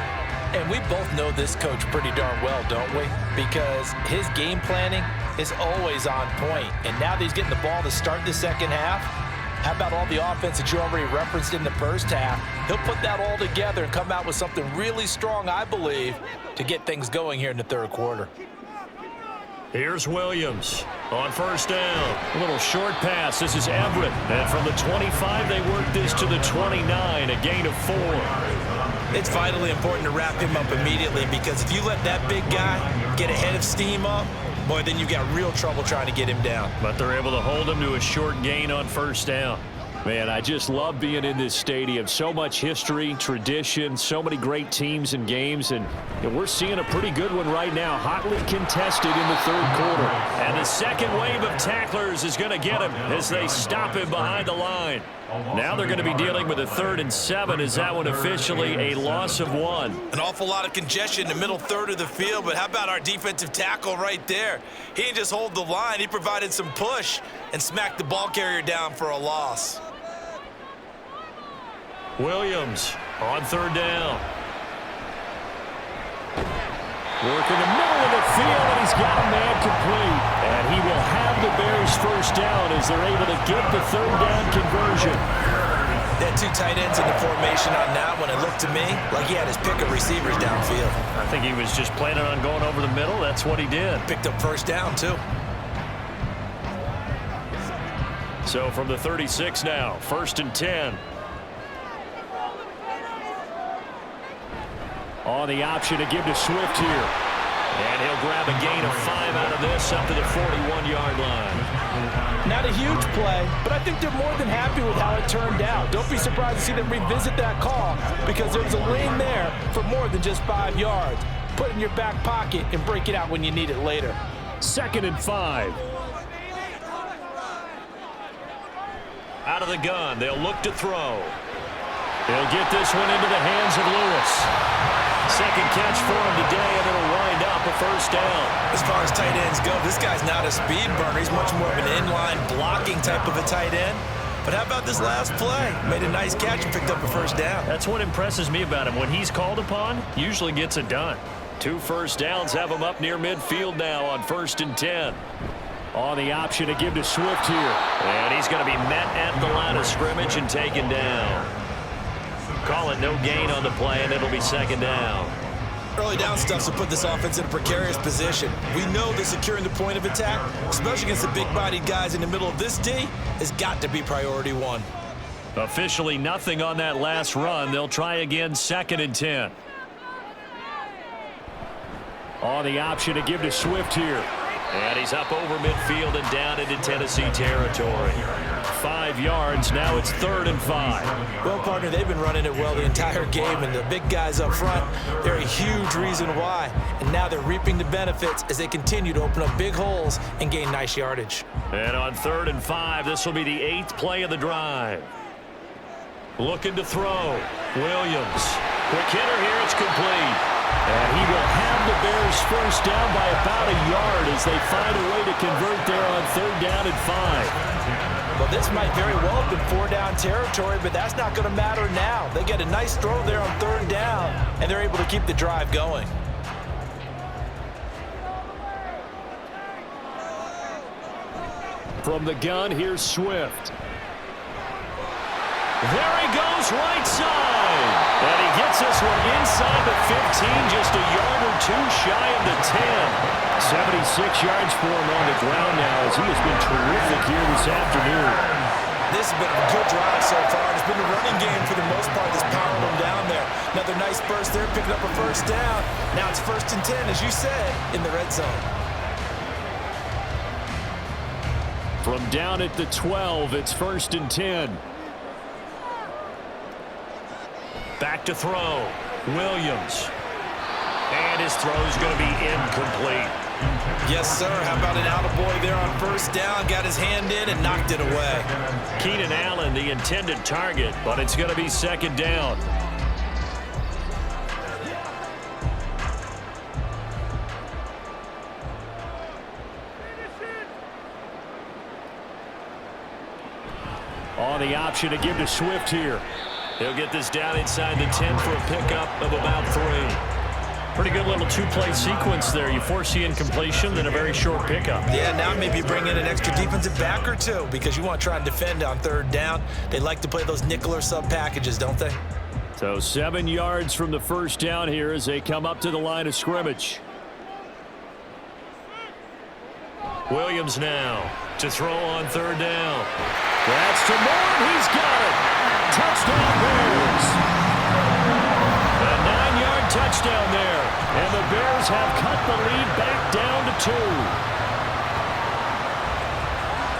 And we both know this coach pretty darn well, don't we? Because his game planning is always on point. And now that he's getting the ball to start the second half, how about all the offense that you already referenced in the first half? He'll put that all together and come out with something really strong, I believe, to get things going here in the third quarter. Here's Williams on first down. A little short pass. This is Everett. And from the 25, they work this to the 29, a gain of 4. It's vitally important to wrap him up immediately, because if you let that big guy get a head of steam up, boy, then you've got real trouble trying to get him down. But they're able to hold him to a short gain on first down. Man, I just love being in this stadium. So much history, tradition, so many great teams and games, and we're seeing a pretty good one right now, hotly contested in the third quarter. And the second wave of tacklers is going to get him as they stop him behind the line. Now they're going to be dealing with a 3rd and 7. Is that one officially a loss of 1? An awful lot of congestion in the middle third of the field, but how about our defensive tackle right there? He didn't just hold the line, he provided some push and smacked the ball carrier down for a loss. Williams on 3rd down. Working the middle of the field, and he's got a man complete. And he will have the Bears first down as they're able to get the 3rd down conversion. They had 2 tight ends in the formation on that one. It looked to me like he had his pick of receivers downfield. I think he was just planning on going over the middle. That's what he did. Picked up first down, too. So from the 36 now, 1st and 10. On the option to give to Swift here. And he'll grab a gain of 5 out of this up to the 41-yard line. Not a huge play, but I think they're more than happy with how it turned out. Don't be surprised to see them revisit that call, because there was a lane there for more than just 5 yards. Put it in your back pocket and break it out when you need it later. 2nd and 5. Out of the gun, they'll look to throw. He'll get this one into the hands of Lewis. Second catch for him today, and it'll wind up a first down. As far as tight ends go, this guy's not a speed burner. He's much more of an inline blocking type of a tight end. But how about this last play? Made a nice catch and picked up a first down. That's what impresses me about him. When he's called upon, usually gets it done. 2 first downs have him up near midfield now on 1st and 10. On the option to give to Swift here. And he's going to be met at the line of scrimmage and taken down. Call it no gain on the play, and it'll be 2nd down. Early down stuff will put this offense in a precarious position. We know that securing the point of attack, especially against the big-bodied guys in the middle of this D, has got to be priority 1. Officially nothing on that last run. They'll try again 2nd and 10. On the option to give to Swift here. And he's up over midfield and down into Tennessee territory. 5 yards. Now it's 3rd and 5. Well, partner, they've been running it well the entire game, and the big guys up front, they're a huge reason why. And now they're reaping the benefits as they continue to open up big holes and gain nice yardage. And on 3rd and 5, this will be the 8th play of the drive. Looking to throw. Williams. Quick hitter here. It's complete. And he will have the Bears first down by about a yard as they find a way to convert there on 3rd down and 5. Well, this might very well have been 4-down territory, but that's not going to matter now. They get a nice throw there on 3rd down, and they're able to keep the drive going. From the gun, here's Swift. There he goes, right side. And he gets this one inside the 15, just a yard or 2 shy of the 10. 76 yards for him on the ground now as he has been terrific here this afternoon. This has been a good drive so far. It's been a running game for the most part that's powering them down there. Another nice burst there, picking up a first down. Now it's 1st and 10, as you said, in the red zone. From down at the 12, it's 1st and 10. Back to throw. Williams. And his throw is going to be incomplete. Yes, sir. How about an attaboy there on 1st down? Got his hand in and knocked it away. Keenan Allen, the intended target, but it's going to be 2nd down. On the option to give to Swift here. He'll get this down inside the 10 for a pickup of about 3. Pretty good little 2-play sequence there. You force the incompletion, then a very short pickup. Yeah, now maybe bring in an extra defensive back or 2 because you want to try and defend on 3rd down. They like to play those nickel or sub packages, don't they? So 7 yards from the first down here as they come up to the line of scrimmage. Williams now to throw on 3rd down. That's to Moore. He's got it. Touchdown Bears. touchdown there. And the Bears have cut the lead back down to 2.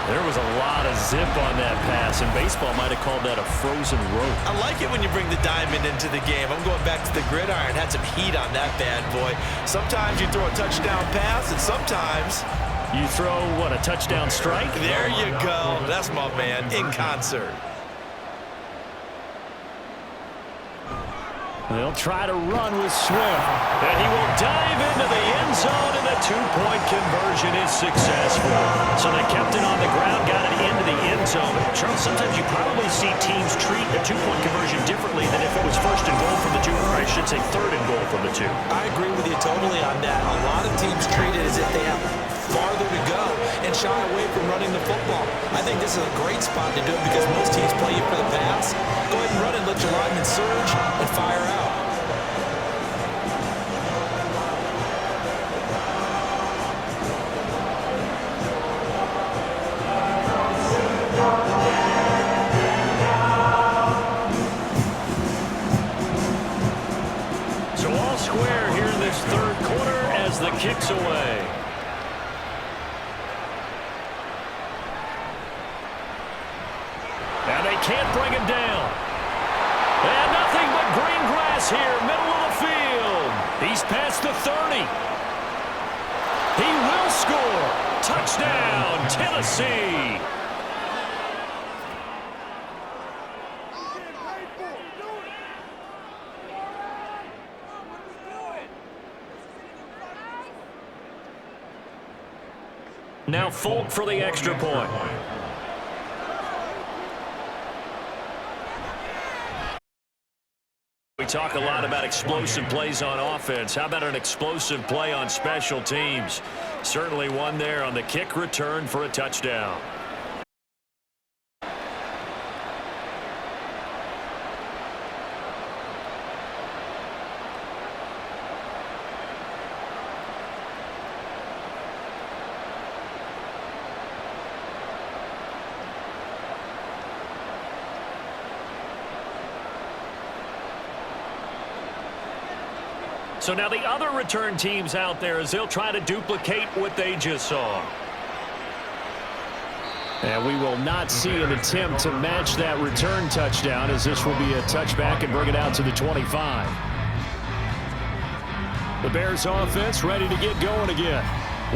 There was a lot of zip on that pass, and baseball might have called that a frozen rope. I like it when you bring the diamond into the game. I'm going back to the gridiron. Had some heat on that bad boy. Sometimes you throw a touchdown pass, and sometimes you throw, what, a touchdown strike? There you go. That's my man in concert. They'll try to run with Swift. And he will dive into the end zone, and the two-point conversion is successful. So they kept it on the ground, got it into the end zone. Charles, sometimes you probably see teams treat a two-point conversion differently than if it was first and goal from the 2, or I should say third and goal from the 2. I agree with you totally on that. A lot of teams treat it as if they have farther to go and shy away from running the football. I think this is a great spot to do it because most teams play you for the pass. Go ahead and run and let your linemen surge and fire out. So all square here in this third quarter as the kick's away. And they can't bring him down. And nothing but green grass here, middle of the field. He's past the 30. He will score. Touchdown, Tennessee. Now Folk for the extra point. We talk a lot about explosive plays on offense. How about an explosive play on special teams? Certainly one there on the kick return for a touchdown. So now the other return teams out there as they'll try to duplicate what they just saw. And we will not see an attempt to match that return touchdown, as this will be a touchback and bring it out to the 25. The Bears offense ready to get going again.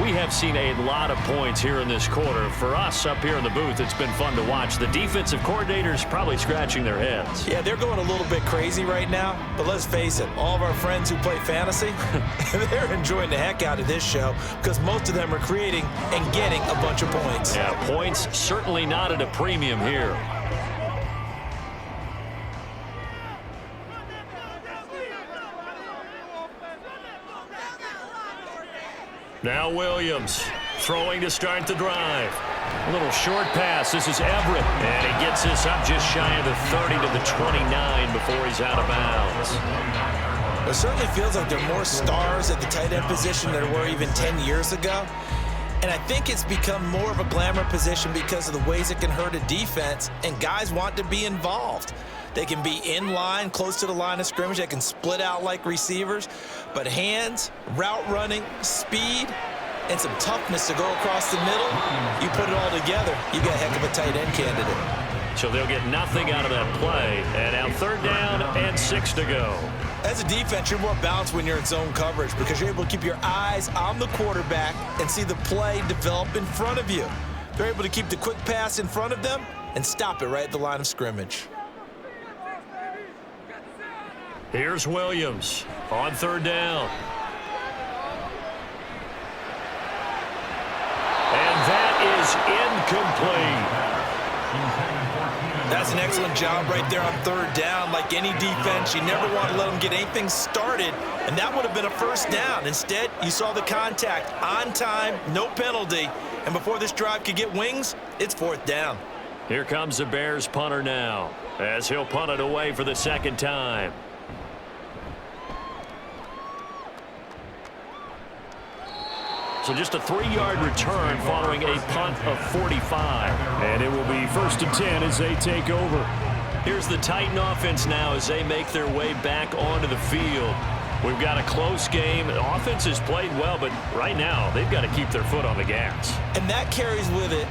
We have seen a lot of points here in this quarter. For us up here in the booth, it's been fun to watch. The defensive coordinators probably scratching their heads. Yeah, they're going a little bit crazy right now, but let's face it, all of our friends who play fantasy, they're enjoying the heck out of this show because most of them are creating and getting a bunch of points. Yeah, points certainly not at a premium here. Now Williams throwing to start the drive. A little short pass. This is Everett. And he gets this up just shy of the 30 to the 29 before he's out of bounds. It certainly feels like there are more stars at the tight end position than there were even 10 years ago. And I think it's become more of a glamour position because of the ways it can hurt a defense, and guys want to be involved. They can be in line, close to the line of scrimmage. They can split out like receivers. But hands, route running, speed, and some toughness to go across the middle, you put it all together, you got a heck of a tight end candidate. So they'll get nothing out of that play. And now third down and 6 to go. As a defense, you're more balanced when you're in zone coverage because you're able to keep your eyes on the quarterback and see the play develop in front of you. They're able to keep the quick pass in front of them and stop it right at the line of scrimmage. Here's Williams on third down. And that is incomplete. That's an excellent job right there on third down. Like any defense, you never want to let them get anything started, and that would have been a first down. Instead, you saw the contact on time, no penalty, and before this drive could get wings, it's fourth down. Here comes the Bears punter now as he'll punt it away for the second time. So just a 3-yard return following a punt of 45. And it will be 1st and 10 as they take over. Here's the Titan offense now as they make their way back onto the field. We've got a close game. The offense has played well, but right now they've got to keep their foot on the gas. And that carries with it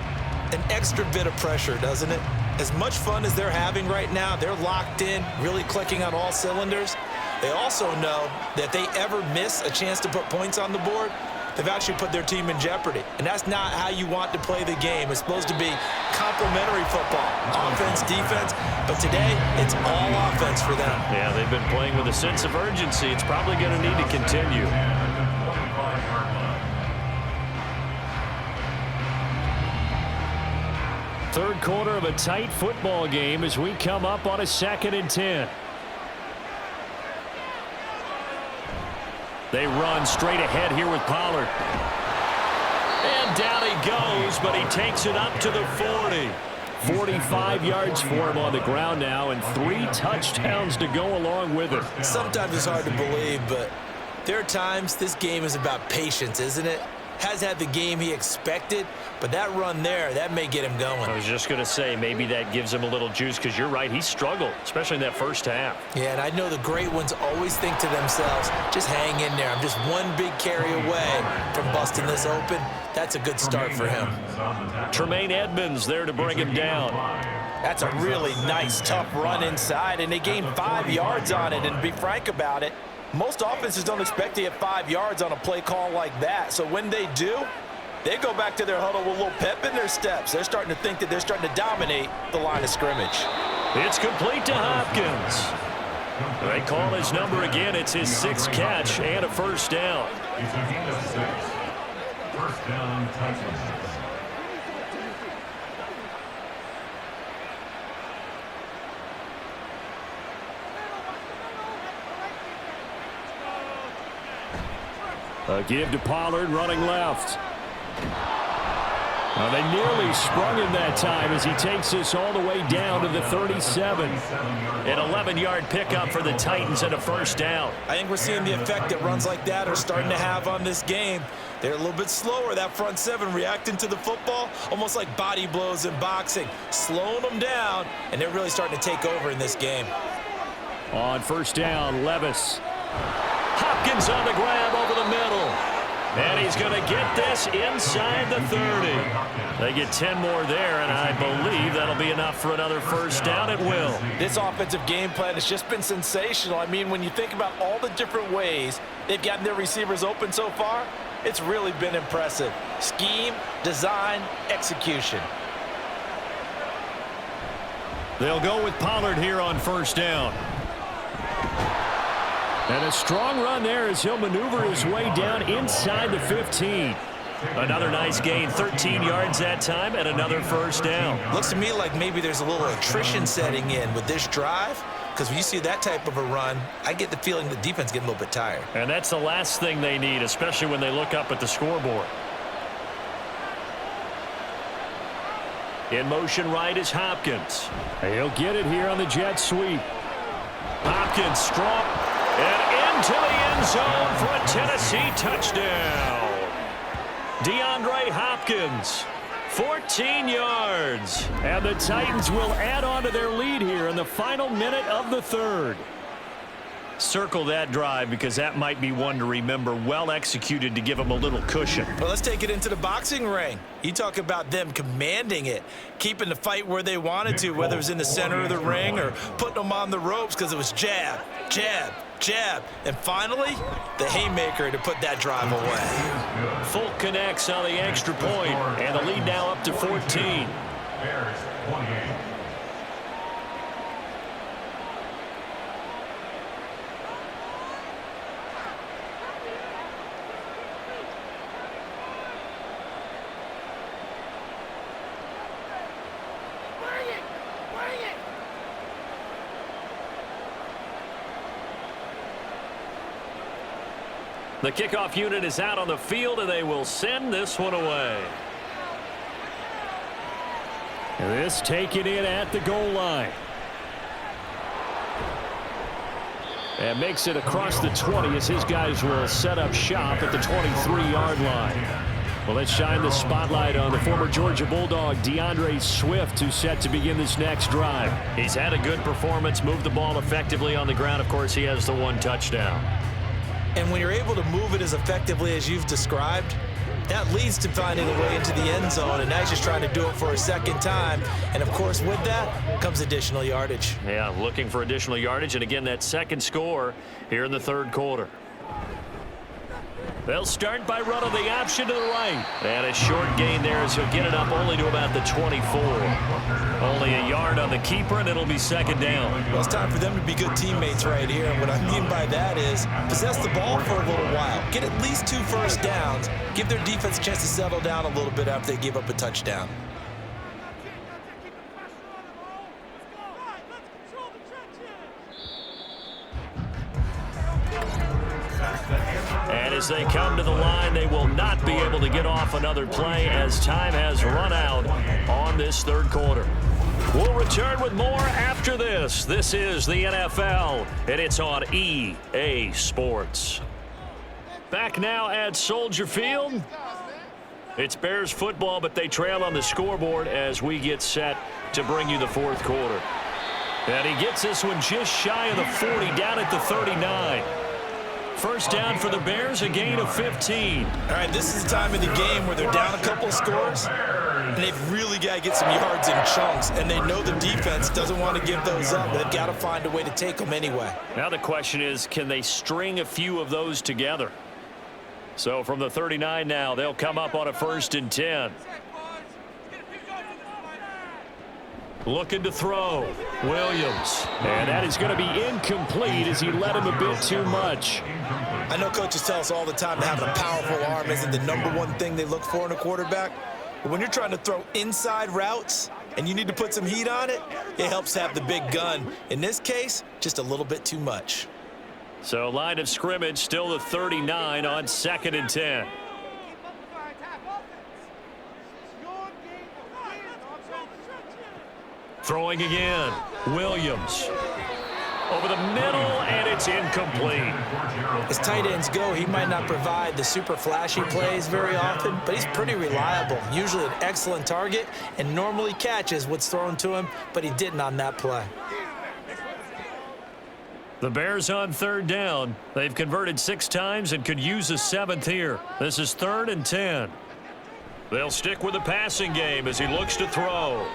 an extra bit of pressure, doesn't it? As much fun as they're having right now, they're locked in, really clicking on all cylinders. They also know that if they ever miss a chance to put points on the board, they've actually put their team in jeopardy. And that's not how you want to play the game. It's supposed to be complementary football, offense, defense. But today, it's all offense for them. Yeah, they've been playing with a sense of urgency. It's probably going to need to continue. Third quarter of a tight football game as we come up on a 2nd and 10. They run straight ahead here with Pollard. And down he goes, but he takes it up to the 40. 45 yards for him on the ground now, and 3 touchdowns to go along with it. Sometimes it's hard to believe, but there are times this game is about patience, isn't it? Has had the game he expected, but that run there, that may get him going. I was just going to say, maybe that gives him a little juice, because you're right, he struggled, especially in that first half. Yeah, and I know the great ones always think to themselves, just hang in there. I'm just one big carry away from busting this open. That's a good start for him. Tremaine Edmonds there to bring him down. That's a really nice, tough run inside, and they gained 5 yards on it. And to be frank about it, most offenses don't expect to get 5 yards on a play call like that. So when they do, they go back to their huddle with a little pep in their steps. They're starting to think that they're starting to dominate the line of scrimmage. It's complete to Hopkins. They call his number again. It's his 6th catch and a first down. He's a gain of 6. First down, Titans. A give to Pollard running left. Well, they nearly sprung him that time as he takes this all the way down to the 37. An 11-yard pickup for the Titans and a first down. I think we're seeing the effect that runs like that are starting to have on this game. They're a little bit slower, that front 7, reacting to the football, almost like body blows in boxing, slowing them down, and they're really starting to take over in this game. On first down, Levis. Hopkins on the grab over the middle. And he's going to get this inside the 30. They get 10 more there, and I believe that'll be enough for another first down. It will. This offensive game plan has just been sensational. I mean, when you think about all the different ways they've gotten their receivers open so far, it's really been impressive. Scheme, design, execution. They'll go with Pollard here on first down. And a strong run there as he'll maneuver his way down inside the 15. Another nice gain, 13 yards that time, and another first down. Looks to me like maybe there's a little attrition setting in with this drive, because when you see that type of a run, I get the feeling the defense getting a little bit tired. And that's the last thing they need, especially when they look up at the scoreboard. In motion right is Hopkins. He'll get it here on the jet sweep. Hopkins strong. And into the end zone for a Tennessee touchdown. DeAndre Hopkins, 14 yards. And the Titans will add on to their lead here in the final minute of the third. Circle that drive because that might be one to remember. Well executed to give them a little cushion. Well, let's take it into the boxing ring. You talk about them commanding it, keeping the fight where they wanted to, whether it was in the center of the ring or putting them on the ropes because it was jab, jab, jab. And finally, the haymaker to put that drive away. Folk connects on the extra point, and the lead now up to 14. Bears, 28. The kickoff unit is out on the field, and they will send this one away. This taken in at the goal line. And makes it across the 20 as his guys will set up shop at the 23-yard line. Well, let's shine the spotlight on the former Georgia Bulldog, DeAndre Swift, who's set to begin this next drive. He's had a good performance, moved the ball effectively on the ground. Of course, he has the one touchdown. And when you're able to move it as effectively as you've described, that leads to finding a way into the end zone, and now he's just trying to do it for a second time. And, of course, with that comes additional yardage. Yeah, looking for additional yardage, and again, that second score here in the third quarter. They'll start by running the option to the right. And a short gain there as he'll get it up only to about the 24. Only a yard on the keeper, and it'll be second down. Well, it's time for them to be good teammates right here. And what I mean by that is possess the ball for a little while. Get at least 2 first downs. Give their defense a chance to settle down a little bit after they give up a touchdown. And as they come to the line, they will not be able to get off another play as time has run out on this third quarter. We'll return with more after this. This is the NFL, and it's on EA Sports. Back now at Soldier Field. It's Bears football, but they trail on the scoreboard as we get set to bring you the fourth quarter. And he gets this one just shy of the 40, down at the 39. First down for the Bears, a gain of 15. All right, this is the time of the game where they're down a couple of scores, and they've really got to get some yards in chunks, and they know the defense doesn't want to give those up, but they've got to find a way to take them anyway. Now the question is, can they string a few of those together? So from the 39 now, they'll come up on a 1st and 10. Looking to throw, Williams. And that is going to be incomplete as he led him a bit too much. I know coaches tell us all the time that having a powerful arm isn't the #1 thing they look for in a quarterback. But when you're trying to throw inside routes and you need to put some heat on it, it helps have the big gun. In this case, just a little bit too much. So line of scrimmage still the 39 on 2nd and 10. Throwing again, Williams. Over the middle, and it's incomplete. As tight ends go, he might not provide the super flashy plays very often, but he's pretty reliable. Usually an excellent target and normally catches what's thrown to him, but he didn't on that play. The Bears on 3rd down. They've converted 6 times and could use a 7th here. This is 3rd and 10. They'll stick with the passing game as he looks to throw.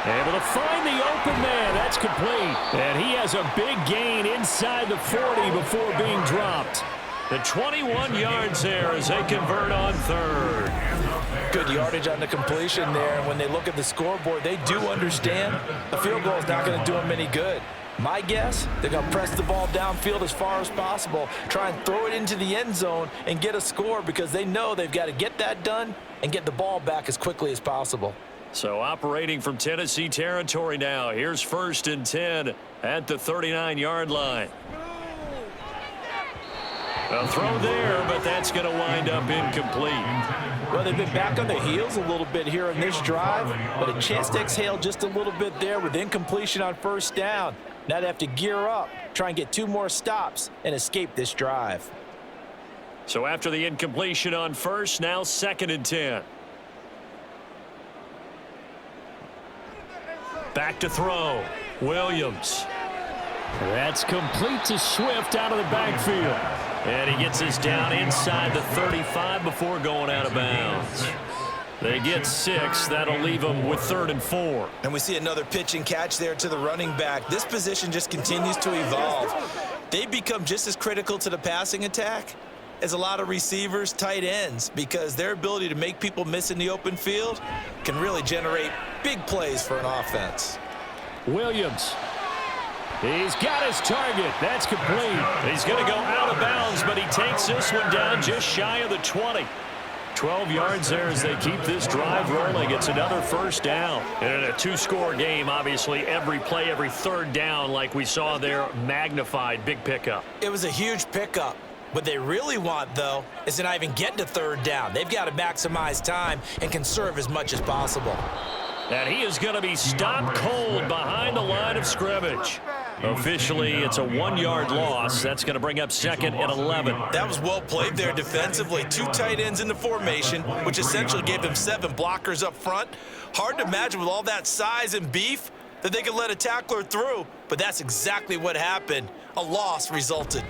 Able to find the open man. That's complete. And he has a big gain inside the 40 before being dropped. The 21 yards there as they convert on 3rd. Good yardage on the completion there. And when they look at the scoreboard, they do understand a field goal is not going to do them any good. My guess, they're going to press the ball downfield as far as possible, try and throw it into the end zone and get a score because they know they've got to get that done and get the ball back as quickly as possible. So operating from Tennessee territory now. Here's 1st and 10 at the 39-yard line. A throw there, but that's going to wind up incomplete. Well, they've been back on their heels a little bit here in this drive, but a chance to exhale just a little bit there with incompletion on 1st down. Now they have to gear up, try and get 2 more stops, and escape this drive. So after the incompletion on 1st, now 2nd and 10. Back to throw, Williams. That's complete to Swift out of the backfield. And he gets us down inside the 35 before going out of bounds. They get 6. That'll leave them with 3rd and 4. And we see another pitch and catch there to the running back. This position just continues to evolve. They become just as critical to the passing attack as a lot of receivers, tight ends, because their ability to make people miss in the open field can really generate big plays for an offense. Williams. He's got his target. That's complete. He's going to go out of bounds, but he takes this one down just shy of the 20. 12 yards there as they keep this drive rolling. It's another 1st down. And in a 2-score game, obviously, every play, every 3rd down, like we saw there, magnified, big pickup. It was a huge pickup. What they really want, though, is to not even get to 3rd down. They've got to maximize time and conserve as much as possible. And he is going to be stopped cold behind the line of scrimmage. Officially, it's a 1-yard loss. That's going to bring up 2nd and 11. That was well played there defensively. 2 tight ends in the formation, which essentially gave them 7 blockers up front. Hard to imagine with all that size and beef that they could let a tackler through, but that's exactly what happened. A loss resulted.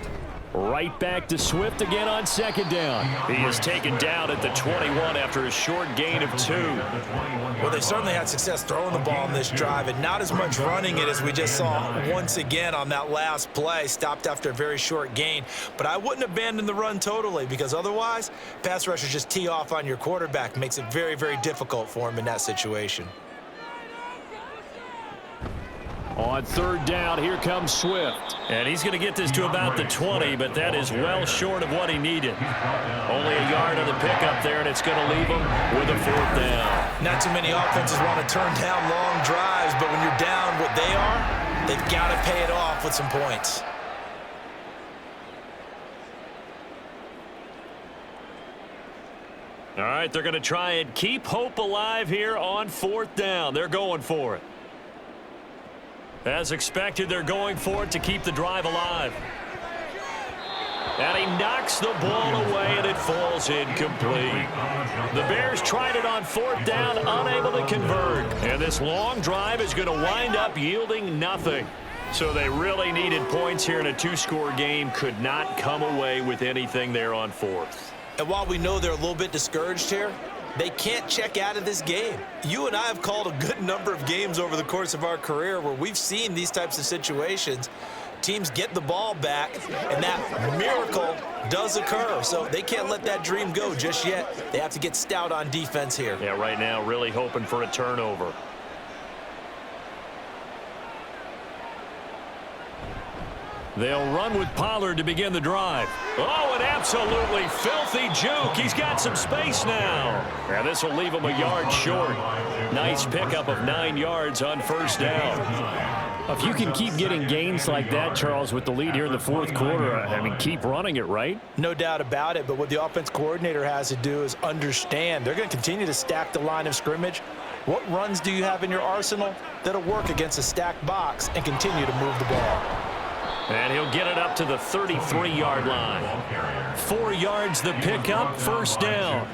Right back to Swift again on second down. He is taken down at the 21 after a short gain of 2. Well, they've certainly had success throwing the ball in this drive and not as much running it as we just saw once again on that last play. Stopped after a very short gain. But I wouldn't abandon the run totally because otherwise, pass rushers just tee off on your quarterback. Makes it very, very difficult for him in that situation. On third down, here comes Swift. And he's going to get this to about the 20, but that is well short of what he needed. Only a yard on the pickup there, and it's going to leave him with a 4th down. Not too many offenses want to turn down long drives, but when you're down what they are, they've got to pay it off with some points. All right, they're going to try and keep hope alive here on 4th down. They're going for it. As expected, they're going for it to keep the drive alive. And he knocks the ball away, and it falls incomplete. The Bears tried it on 4th down, unable to convert. And this long drive is going to wind up yielding nothing. So they really needed points here in a 2-score game. Could not come away with anything there on 4th. And while we know they're a little bit discouraged here, they can't check out of this game. You and I have called a good number of games over the course of our career where we've seen these types of situations. Teams get the ball back, and that miracle does occur. So they can't let that dream go just yet. They have to get stout on defense here. Yeah, right now really hoping for a turnover. They'll run with Pollard to begin the drive. Oh, an absolutely filthy juke. He's got some space now. And this will leave him a yard short. Nice pickup of 9 yards on 1st down. If you can keep getting gains like that, Charles, with the lead here in the 4th quarter, I mean, keep running it, right? No doubt about it, but what the offense coordinator has to do is understand they're going to continue to stack the line of scrimmage. What runs do you have in your arsenal that'll work against a stacked box and continue to move the ball? And he'll get it up to the 33-yard line. 4 yards the pickup, 1st down.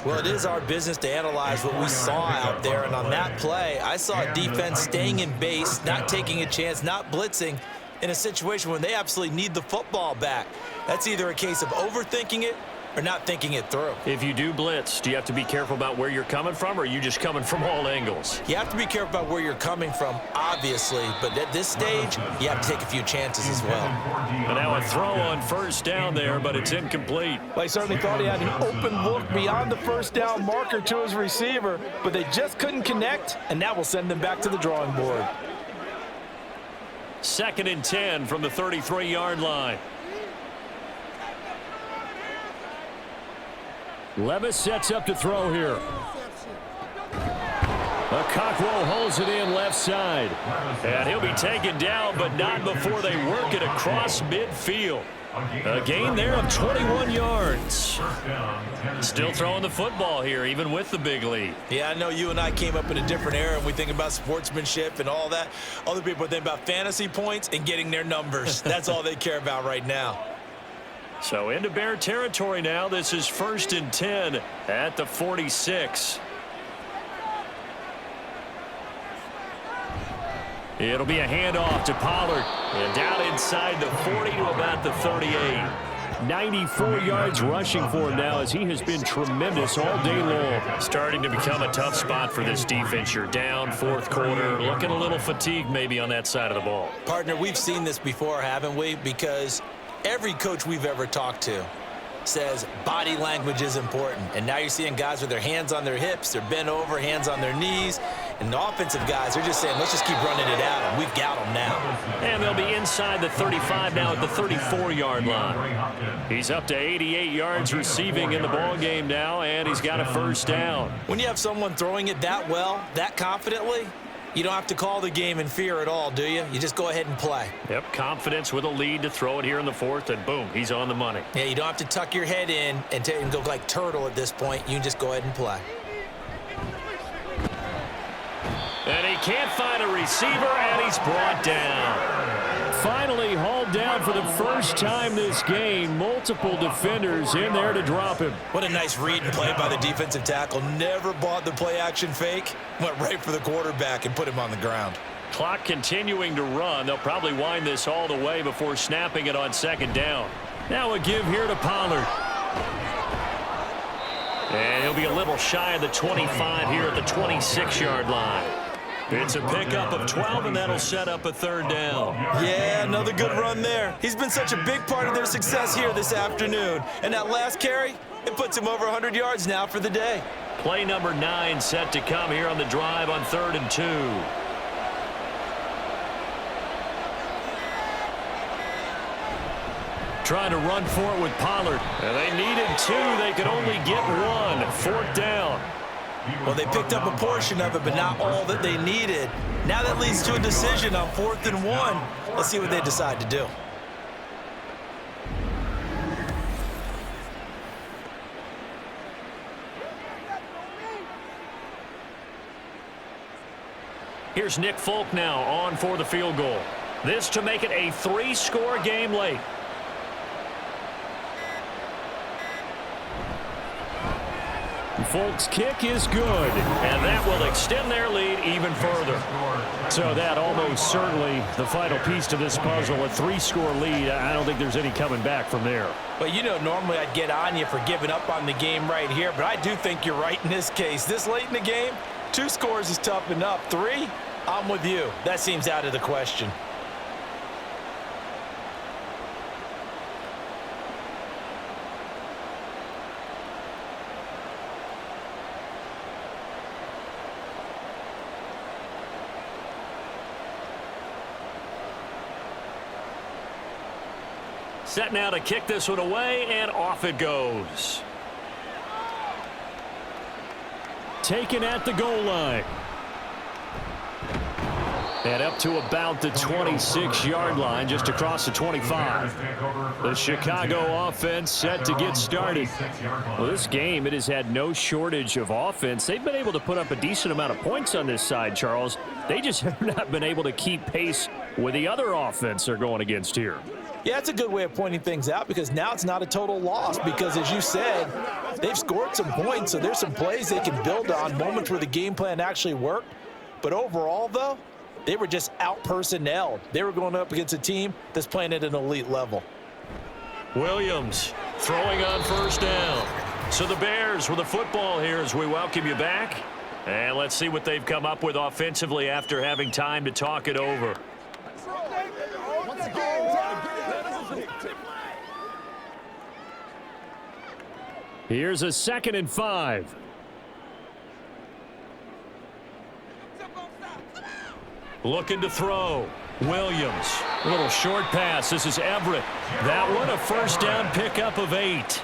Well, it is our business to analyze what we saw out there. And on that play, I saw a defense staying in base, not taking a chance, not blitzing in a situation when they absolutely need the football back. That's either a case of overthinking it or not thinking it through. If you do blitz, do you have to be careful about where you're coming from, or are you just coming from all angles? You have to be careful about where you're coming from, obviously, but at this stage, you have to take a few chances as well. And now a throw on 1st down there, but it's incomplete. Well, he certainly thought he had an open look beyond the 1st down marker to his receiver, but they just couldn't connect, and that will send them back to the drawing board. 2nd and 10 from the 33-yard line. Levis sets up to throw here. Cockrell holds it in left side. And he'll be taken down, but not before they work it across midfield. A gain there of 21 yards. Still throwing the football here, even with the big lead. Yeah, I know you and I came up in a different era, and we think about sportsmanship and all that. Other people think about fantasy points and getting their numbers. That's all they care about right now. So into Bear territory now. This is 1st and 10 at the 46. It'll be a handoff to Pollard. And down inside the 40 to about the 38. 94 yards rushing for him now as he has been tremendous all day long. Starting to become a tough spot for this defense. You're down 4th quarter. Looking a little fatigued maybe on that side of the ball. Partner, we've seen this before, haven't we? Because every coach we've ever talked to says body language is important. And now you're seeing guys with their hands on their hips, they're bent over, hands on their knees. And the offensive guys are just saying, let's just keep running it at them. We've got them now. And they'll be inside the 35 now at the 34-yard line. He's up to 88 yards receiving in the ball game now, and he's got a 1st down. When you have someone throwing it that well, that confidently, you don't have to call the game in fear at all, do you? You just go ahead and play. Yep, confidence with a lead to throw it here in the 4th, and boom, he's on the money. Yeah, you don't have to tuck your head in and go like turtle at this point. You can just go ahead and play. And he can't find a receiver, and he's brought down. Finally hauled down for the first time this game. Multiple defenders in there to drop him. What a nice read and play by the defensive tackle. Never bought the play-action fake. Went right for the quarterback and put him on the ground. Clock continuing to run. They'll probably wind this all the way before snapping it on 2nd down. Now a give here to Pollard. And he'll be a little shy of the 25 here at the 26-yard line. It's a pickup of 12, and that'll set up a third down. Yeah, another good run there. He's been such a big part of their success here this afternoon. And that last carry, it puts him over 100 yards now for the day. Play number 9 set to come here on the drive on 3rd and 2. Trying to run for it with Pollard. And they needed 2. They could only get 1. 4th down. Well, they picked up a portion of it, but not all that they needed. Now that leads to a decision on 4th and 1. Let's see what they decide to do. Here's Nick Folk now on for the field goal. This to make it a 3-score game late. Folk's kick is good. And that will extend their lead even further. So that almost certainly the final piece to this puzzle, a 3-score lead. I don't think there's any coming back from there. Well, you know, normally I'd get on you for giving up on the game right here, but I do think you're right in this case. This late in the game, 2 scores is tough enough. 3, I'm with you. That seems out of the question. Set now to kick this one away, and off it goes. Taken at the goal line. And up to about the 26-yard line, just across the 25. The Chicago offense set to get started. Well, this game, it has had no shortage of offense. They've been able to put up a decent amount of points on this side, Charles. They just have not been able to keep pace with the other offense they're going against here. Yeah, that's a good way of pointing things out because now it's not a total loss because, as you said, they've scored some points, so there's some plays they can build on, moments where the game plan actually worked. But overall, though, they were just out-personnelled. They were going up against a team that's playing at an elite level. Williams throwing on 1st down. So the Bears with the football here as we welcome you back. And let's see what they've come up with offensively after having time to talk it over. Here's a 2nd and 5. Looking to throw. Williams. A little short pass. This is Everett. That one, a 1st down pickup of 8.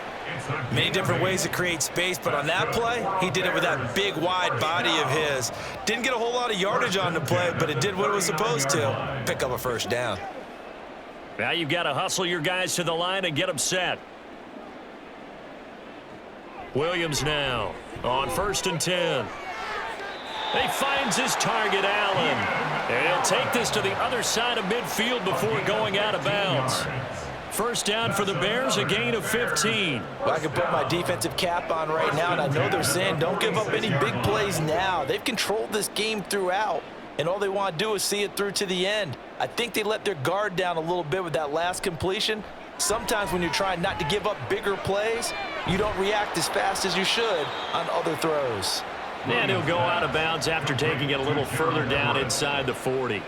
Many different ways to create space, but on that play, he did it with that big, wide body of his. Didn't get a whole lot of yardage on the play, but it did what it was supposed to. Pick up a 1st down. Now you've got to hustle your guys to the line and get them set. Williams now on 1st and 10. He finds his target, Allen. And he'll take this to the other side of midfield before going out of bounds. 1st down for the Bears, a gain of 15. Well, I can put my defensive cap on right now, and I know they're saying don't give up any big plays now. They've controlled this game throughout, and all they want to do is see it through to the end. I think they let their guard down a little bit with that last completion. Sometimes when you're trying not to give up bigger plays, you don't react as fast as you should on other throws. And he'll go out of bounds after taking it a little further down inside the 40.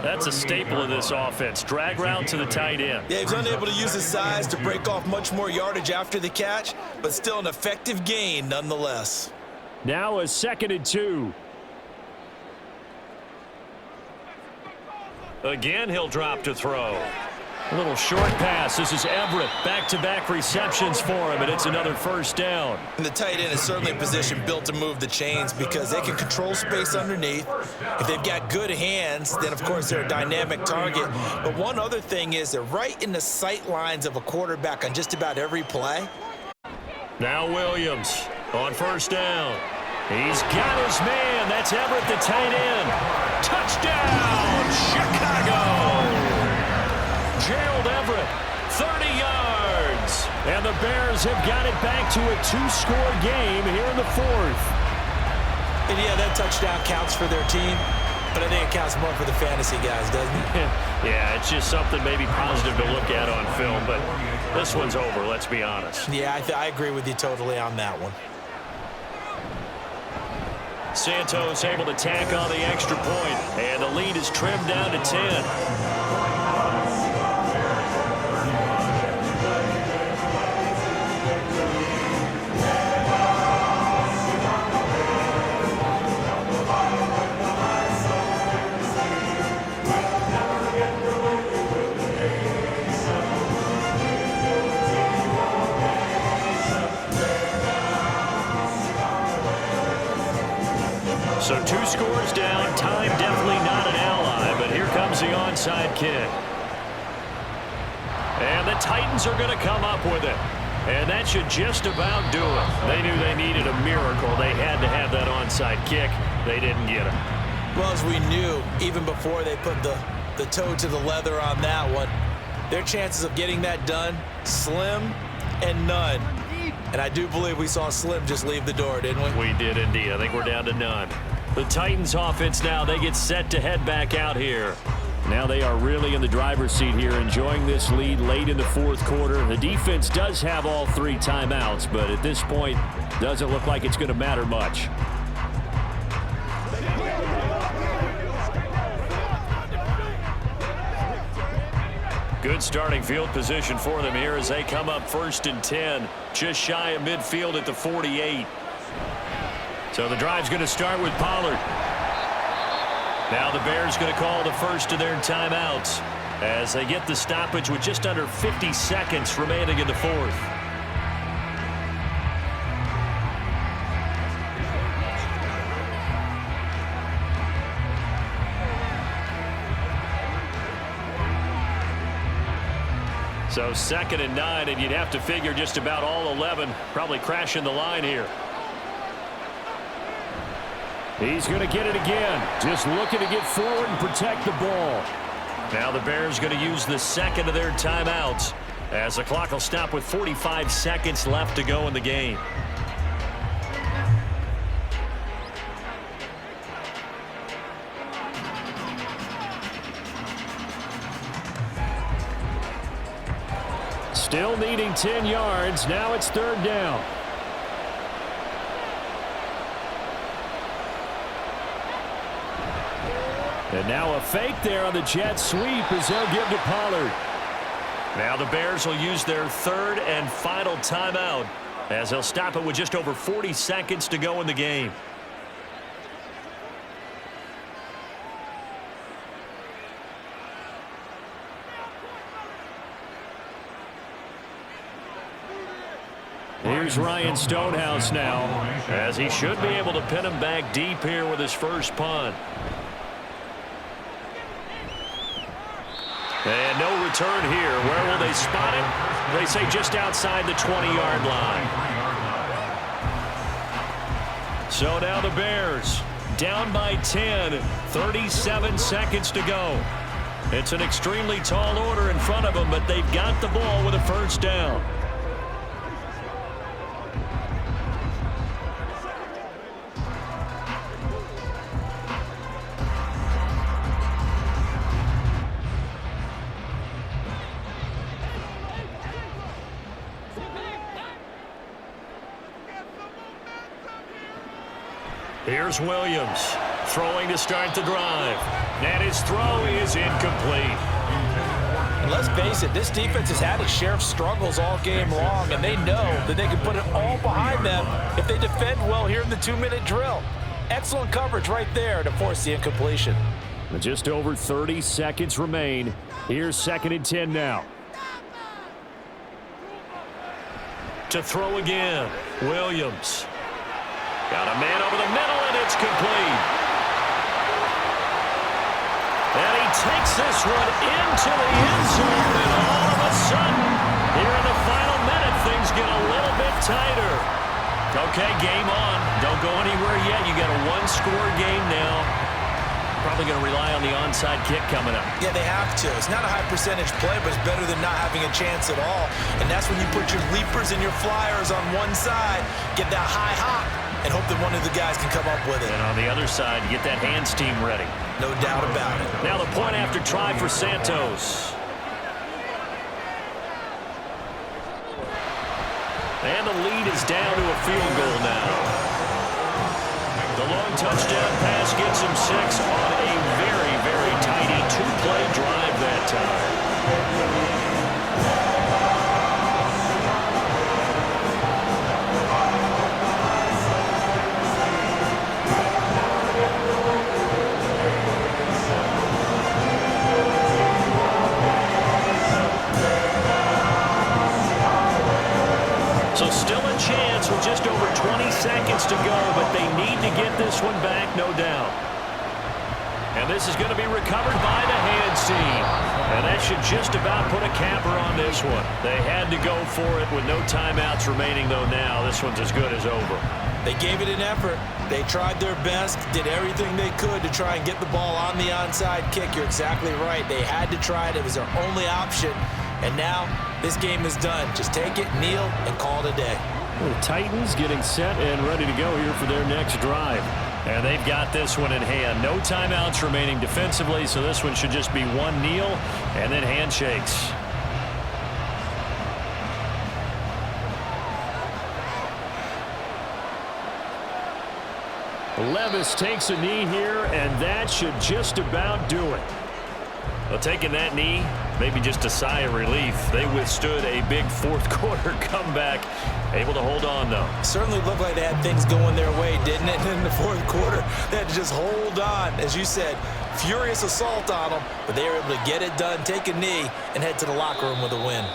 That's a staple of this offense. Drag route to the tight end. Yeah, he was unable to use his size to break off much more yardage after the catch, but still an effective gain nonetheless. Now a 2nd and 2. Again, he'll drop to throw. A little short pass. This is Everett. Back-to-back receptions for him, and it's another 1st down. And the tight end is certainly a position built to move the chains because they can control space underneath. If they've got good hands, then, of course, they're a dynamic target. But one other thing is they're right in the sight lines of a quarterback on just about every play. Now Williams on 1st down. He's got his man. That's Everett, the tight end. Touchdown, Chicago! Gerald Everett, 30 yards. And the Bears have got it back to a 2-score game here in the 4th. And yeah, that touchdown counts for their team. But I think it counts more for the fantasy guys, doesn't it? Yeah, it's just something maybe positive to look at on film, but this one's over, let's be honest. Yeah, I agree with you totally on that one. Santos able to tack on the extra point, and the lead is trimmed down to 10. So 2 scores down, time definitely not an ally, but here comes the onside kick. And the Titans are going to come up with it. And that should just about do it. They knew they needed a miracle. They had to have that onside kick. They didn't get it. Well, as we knew, even before they put the toe to the leather on that one, their chances of getting that done, slim and none. And I do believe we saw Slim just leave the door, didn't we? We did indeed. I think we're down to none. The Titans offense now, they get set to head back out here. Now they are really in the driver's seat here, enjoying this lead late in the fourth quarter. The defense does have all 3 timeouts, but at this point, doesn't look like it's going to matter much. Good starting field position for them here as they come up 1st and 10, just shy of midfield at the 48. So the drive's going to start with Pollard. Now the Bears going to call the first of their timeouts as they get the stoppage with just under 50 seconds remaining in the fourth. So 2nd and 9, and you'd have to figure just about all 11 probably crashing the line here. He's going to get it again. Just looking to get forward and protect the ball. Now the Bears going to use the 2nd of their timeouts as the clock will stop with 45 seconds left to go in the game. Still needing 10 yards. Now it's 3rd down. And now a fake there on the jet sweep as they'll give to Pollard. Now the Bears will use their 3rd and final timeout as they'll stop it with just over 40 seconds to go in the game. Here's Ryan Stonehouse now as he should be able to pin him back deep here with his first punt. And no return here. Where will they spot it? They say just outside the 20-yard line. So now the Bears down by 10, 37 seconds to go. It's an extremely tall order in front of them, but they've got the ball with a 1st down. Here's Williams throwing to start the drive. And his throw is incomplete. And let's face it, this defense has had its share of struggles all game long, and they know that they can put it all behind them if they defend well here in the 2-minute drill. Excellent coverage right there to force the incompletion. Just over 30 seconds remain. Here's 2nd and 10 now. To throw again, Williams. Got a man over the middle, and it's complete. And he takes this one into the end zone, and all of a sudden, here in the final minute, things get a little bit tighter. Okay, game on. Don't go anywhere yet. You got a 1-score game now. Probably going to rely on the onside kick coming up. Yeah, they have to. It's not a high-percentage play, but it's better than not having a chance at all. And that's when you put your leapers and your flyers on one side, get that high hop, and hope that one of the guys can come up with it. And on the other side, get that hands team ready. No doubt about it. Now the point after try for Santos. And the lead is down to a field goal now. The long touchdown pass gets him 6 on a very, very tidy 2-play drive that time. So still a chance with just over 20 seconds to go, but they need to get this one back, no doubt. And this is going to be recovered by the hands team. And that should just about put a capper on this one. They had to go for it with no timeouts remaining, though now this one's as good as over. They gave it an effort. They tried their best, did everything they could to try and get the ball on the onside kick. You're exactly right. They had to try it. It was their only option. And now this game is done. Just take it, kneel, and call it a day. The Titans getting set and ready to go here for their next drive. And they've got this one in hand. No timeouts remaining defensively, so this one should just be one kneel and then handshakes. Levis takes a knee here, and that should just about do it. Well, taking that knee, maybe just a sigh of relief. They withstood a big fourth quarter comeback. Able to hold on, though. Certainly looked like they had things going their way, didn't it? In the fourth quarter, they had to just hold on. As you said, furious assault on them, but they were able to get it done, take a knee, and head to the locker room with a win.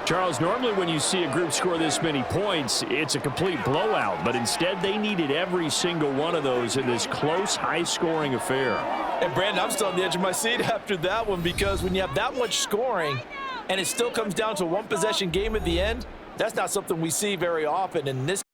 Charles, normally when you see a group score this many points, it's a complete blowout, but instead they needed every single one of those in this close, high-scoring affair. And Brandon, I'm still on the edge of my seat after that one, because when you have that much scoring and it still comes down to a one-possession game at the end, that's not something we see very often. And this